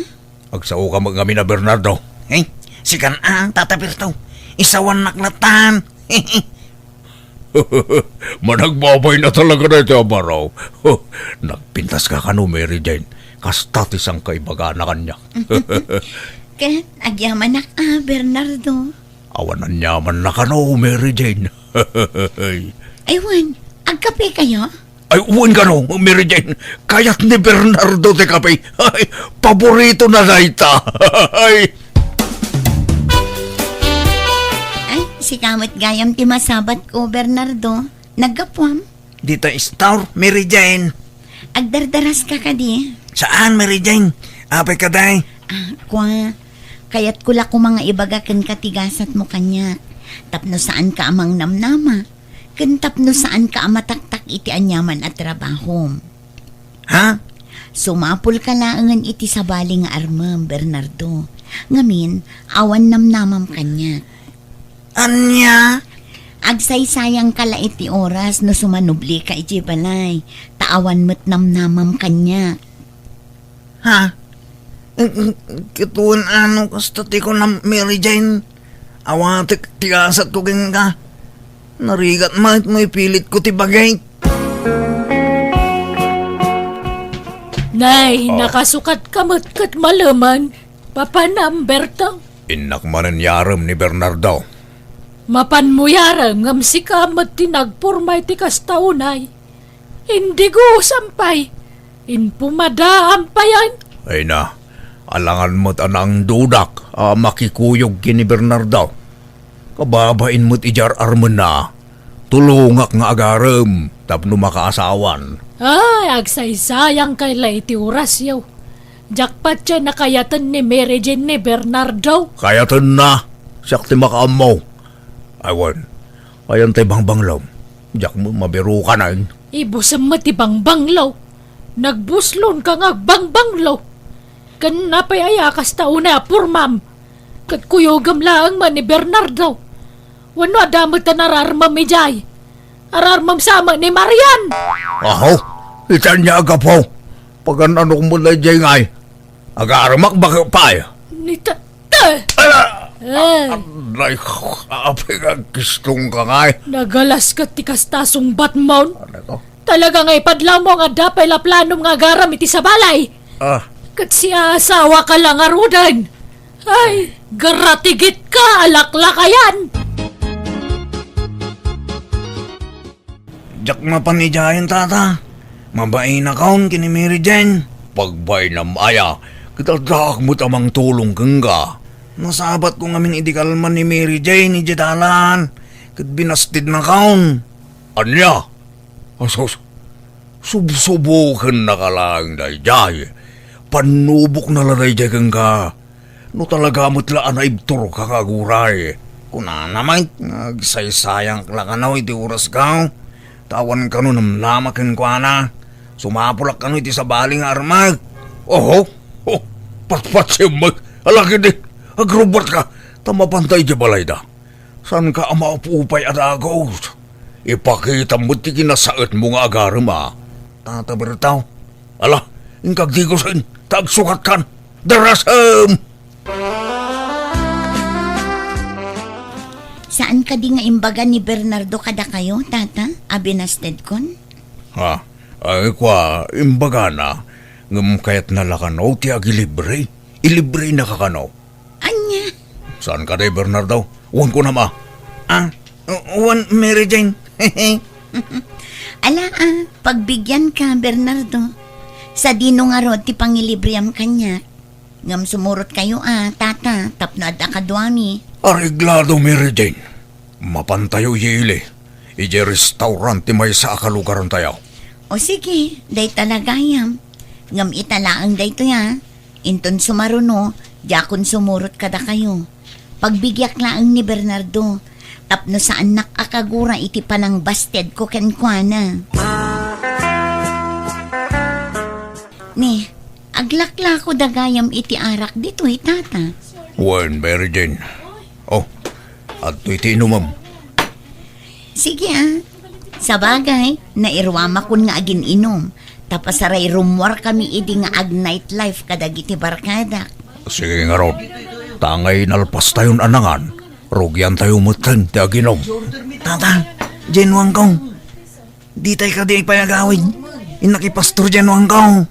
[SPEAKER 5] Agsao ka magami na, Bernardo.
[SPEAKER 8] Hey, si Kanang, Tata Berto. Isawan naklatan.
[SPEAKER 5] Managbabay na talaga na ito, Amaro. Nagpintas ka kano, Mary Jane. Kastatis ang kaibaga na kanya.
[SPEAKER 7] Kat, agyaman na Bernardo.
[SPEAKER 5] Awanan yaman na kano, Mary Jane.
[SPEAKER 7] Aywan, agkape kayo?
[SPEAKER 5] Ay, uwan ka no, Mary Jane. Kayat ni Bernardo te kape. Ay, paborito na daita. Ay,
[SPEAKER 7] Ay, si kamot gayam ti masabat ko, Bernardo. Nagkapwam.
[SPEAKER 8] Dito istor, Mary Jane.
[SPEAKER 7] Agdardaras ka di.
[SPEAKER 8] Saan, Mary Jane? Apay ka day?
[SPEAKER 7] Kwa, kaya't kula ko mga ibagakan katigasat mo kanya. Tapno saan ka amang namnama. Kan tapno saan ka amataktak iti anyaman at trabaho.
[SPEAKER 8] Ha?
[SPEAKER 7] Sumapul ka laangan iti sabaling nga armam, Bernardo. Ngamin, awan namnamam kanya.
[SPEAKER 8] Anya?
[SPEAKER 7] Agsaysayang kala iti oras no sumanubli ka iti balay. Taawan mo't namnamam kanya.
[SPEAKER 8] Ha? Kituan ano kasta ti ko na Mary Jane. Awatik tigasat ko kin ka. Narigat mahit mo ipilit ko ti bagay.
[SPEAKER 1] Nay, nakasukat kamot kat malaman. Papanam, Bertang.
[SPEAKER 5] inak manan yaram ni Bernardo.
[SPEAKER 1] Mapan mo yaram ngam si kamot tinagpurmay ti kastaunay. Hindi ko sampay. Inpumadaam pa yan.
[SPEAKER 5] Ay na, alangan mo't anang dudak, makikuyog kini Bernardo. Kababain mo't ijar arman na, tulungak nga agaram, tapno makaasawan.
[SPEAKER 1] Ay, agsaysayang kay ti oras yaw. Jakpat siya nakayatan ni Mary Jane ni Bernardo.
[SPEAKER 5] Kayatan na, siyak ti makaamaw. Aywan, ayan tay bangbanglaw, jak mo mabiru ka na.
[SPEAKER 1] Ibusam mo ti bangbanglaw. Nagbuslon ka nga bangbanglaw. Kan napay ayakas tauna purmam. Kat kuyogam laang man ni Bernardo. Wano adamot na nararmam mi jay. Ararmam sama ni Marian.
[SPEAKER 5] Aho, itan niya aga po. Pagan anong mula jay ngay. Aga-aramak baka pa eh.
[SPEAKER 1] Nita...
[SPEAKER 5] Ay, apay ka kistong ka ngay.
[SPEAKER 1] Nagalas ka ti kastasong Batman.
[SPEAKER 5] Ano to?
[SPEAKER 1] Talaga nga ipadlaw mo nga dapay la planom nga garam iti sa balay. Kat siya asawa ka lang arudan. Ay, garatigit ka, alaklakayan.
[SPEAKER 8] Jak mapanijayan, Tata. Mabain na kaon kini Mary Jane.
[SPEAKER 5] Pagbay na maya, kitadak mo tamang tulong kang ka.
[SPEAKER 8] Nasabat ko ngamin idikalman ni Mary Jane, ni Jadalan. Kat binastid na kaon.
[SPEAKER 5] Anya? Asos, subsubukan na ka lang dayjay. Panubok na la dayjay kang ka. No talaga mo't laan na ibtor ka kaguray.
[SPEAKER 8] Kuna naman, nagsaysayang lakanaw iti oras ka. Tawan ka nun namlamakin ko na. Sumapulak ka nun iti sa baling armag.
[SPEAKER 5] Oh, patpat siya mag. Alaki di, agrobot ka. Tamapantay di balay da. San ka amaupupay at agos? Ipakita mo ti kinasaot mo nga agaram
[SPEAKER 8] Tata Bertaw.
[SPEAKER 5] Ala, ingkag di ko sa'in, tagsukat kan. Darasam!
[SPEAKER 7] Saan ka di nga imbaga ni Bernardo kada kayo, Tata? Abinasted kon?
[SPEAKER 5] Ha? Ay kwa, imbaga na. Ngam kayat nalakanaw ti agilibre. Ilibre na kakanaw.
[SPEAKER 7] Anya?
[SPEAKER 5] Saan ka day, Bernardo? Uwan ko na ma.
[SPEAKER 8] Uwan, Mary Jane.
[SPEAKER 7] Ala pagbigyan ka, Bernardo. Sa dino nga ro, ti pangilibriam kanya. Ngam sumurot kayo tata, tapno at akadwami.
[SPEAKER 8] Ariglado, Mary Jane. Mapantayo yili. Ije restaurant ti may sa akalugaran tayo.
[SPEAKER 7] O sige, day talagayam. Ngam italaang day to ya. Inton sumaruno, yakon sumurot kada kayo. Pagbigyak laang ni Bernardo, tapno sa anak akagura iti panang basted ko kenkwana. Ni, aglakla ko dagayam iti arak dito tata.
[SPEAKER 8] Wen, Mary Jane. Oh, at iti inumam.
[SPEAKER 7] Sige Sa bagay, nairwama kun nga agin inom. Tapasaray rumwar kami idi nga ag nightlife kadagiti barkada.
[SPEAKER 8] Sige nga Rod. Tangay nalpas tayon anangan. Rugyan tayo mutan ti aginom. Tata, Jenwang kong. Di tayo ka di ipayagawin. Inakipastor Jenwang kong.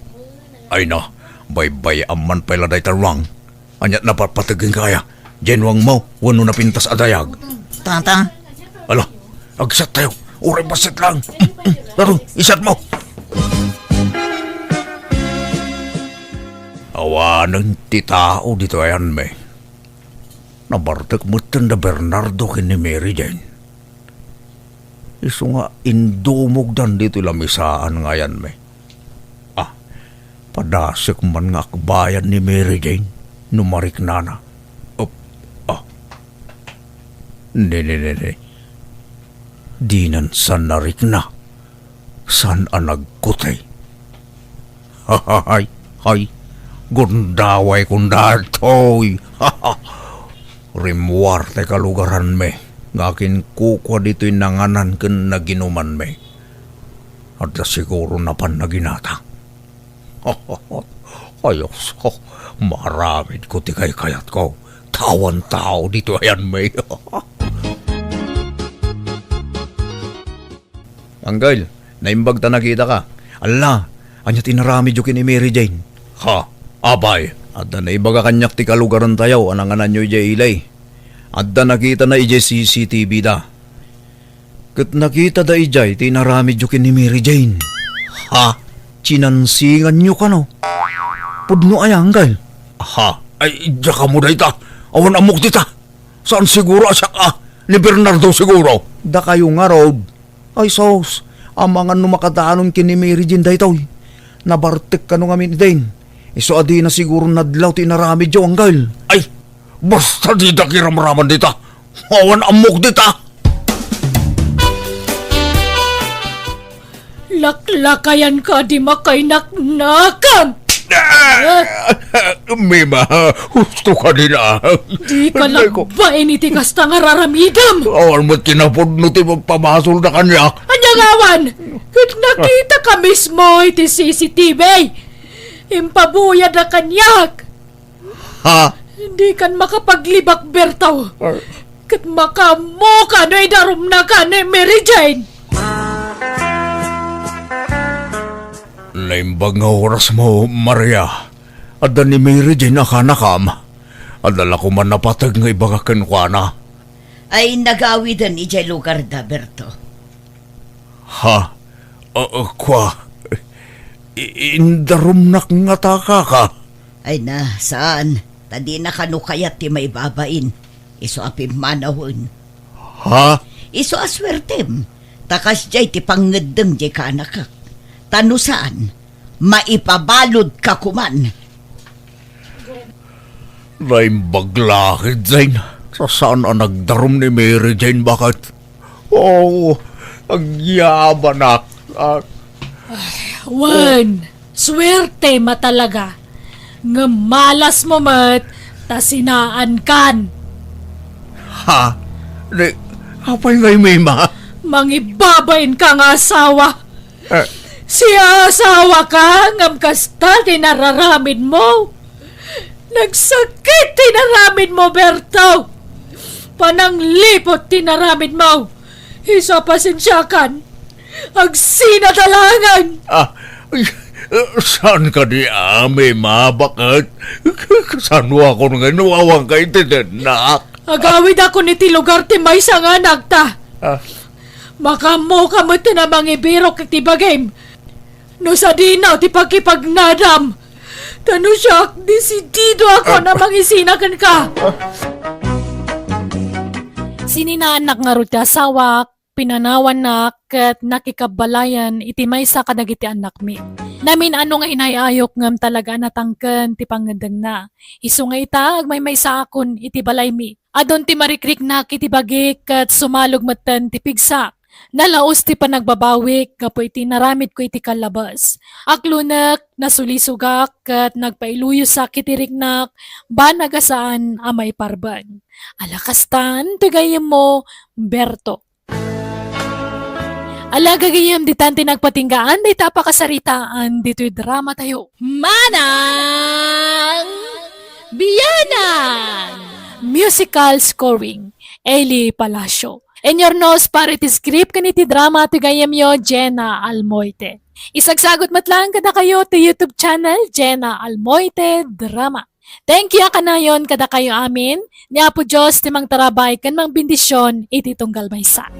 [SPEAKER 8] Ay na, bay-bay aman pala day tarwang. Anyat na papatagin kaya. Jenwang mo, wano na pintas adayag. Tata. Ala, agsat tayo. Uray basit lang. Laro, isat mo. Awanan ti tao dito ayan me. Nabartek mutan da Bernardo kini Mary Jane. Iso nga indumog dan dito lamisaan nga yan me. Padasik man nga akbayan ni Mary Jane. Numarik nana. Ne. Dinan san narik na. San anagkutay. Hay. Gundaway kundatoy. Rimuar te kalugaran me. Ngakin kukwa dito'y nanganan ken naginuman me. At siguro na pan naginata. Ayos ko. Maramid ko ti kayat ko. Tawan tao dito ayan me. Anggal, naimbag ta nakita ka. Ala, anya tinaramid yung kini Mary Jane. Ha, abay. Adda na ibaga kanyak ti kalugaran tayo, ananganan nyo ije ilay. Adda nakita na ije CCTV da. Kat nakita da ijay, tinaramid yung kini Mary Jane. Ha, chinansingan nyo ka no? Pudno ay anggal. Ha, ay jaka mo da ita. Awan amok dita. Saan siguro asya ka? Ni Bernardo siguro. Da kayo nga Rod. Ay sos, ang mga numakadaanon kini Mary Jane daytoy. Nabartek ka nung amin din. Iso adi na siguro nadlaw tinarami jo anggal. Ay, basta di da kiramraman dita. Awan amok dita.
[SPEAKER 1] Laklakayan ka di makainaknakan.
[SPEAKER 8] Mima, gusto ka din
[SPEAKER 1] Di ka nagbain iti kasta nga raramidam.
[SPEAKER 8] Awan mo tinapod no ti magpamasol na kanya.
[SPEAKER 1] Anyangawan, kung nakita ka mismo iti CCTV, impabuyad na kanyak.
[SPEAKER 8] Ha?
[SPEAKER 1] Hindi kan makapaglibak bertaw. Kat makamuka no idarum na ka ni Mary Jane.
[SPEAKER 8] Naimbag nga oras mo, Maria. Adda ni Mary Jane akanakam. Adala ko man napatag nga ibagakan ko na.
[SPEAKER 2] Ay nagawidan ijay lugar da, Berto.
[SPEAKER 8] Ha? Kwa? Indarumnak nga taka ka.
[SPEAKER 2] Ay na, saan? Tadi na kanukayat ti may babain. Iso apim manahon.
[SPEAKER 8] Ha?
[SPEAKER 2] Iso aswertem. Takas jay ti pangedeng jay ka anakak. Tano saan? Maipabalod ka kuman.
[SPEAKER 8] Naimbag lakid, Zain. Sa saan ang nagdarum ni Mary Jane bakit? Oh, agyaban na.
[SPEAKER 1] Wan, swerte matalaga. Nga malas mo mat, tasinaan kan.
[SPEAKER 8] Ha? Apay ngay Mima?
[SPEAKER 1] Mangibabain ka nga asawa. Siya asawa ka, ngam kasta tinararamid mo. Nagsakit tinaramid mo, Berto. Pananglipot tinaramid mo. Isa pasensyakan. Agsinadalangan.
[SPEAKER 8] Saan ka di Mima? Bakit? Saan mo ako nga nuwawang kay tinanak?
[SPEAKER 1] Agawid ako ni ti lugar ti may nga nagta. Makamo ka mo na mga ibiro kag tiba game. No sa dinaw, ti pagkipagnadam. Tano siya, desidido ako na mangisinakan ka. Sininaanak nga ro ti asawak, pinanawan na kat nakikabalayan iti maysa kadagiti anak mi. Namin ano nga inayayok ngam talaga natangken ti pangandang na. Isu nga ita agmay maysa akon iti balay mi. Adon ti marikrik na iti bagik kat sumalog matan ti pigsak. Nalaos ti panagbabawik kapo iti naramid ko iti kalabas. Aklunak nasulisugak kat nagpailuyo sa kitiriknak banagasaan amay parban. Alakastan tigayem mo Berto. Alagagayam di tanti nagpatinggaan di tapakasaritaan dito'y drama tayo. Manang Biyanan! Musical scoring Eli Palacio. And your nose para iti script kaniti drama tigayam yo Jenna Almoite. Isagsagot matlang kada kayo to YouTube channel Jenna Almoite Drama. Thank you kanayon kada kayo amin. Ni Apo Diyos timang tarabay kan mang bendisyon iti tunggal maysa.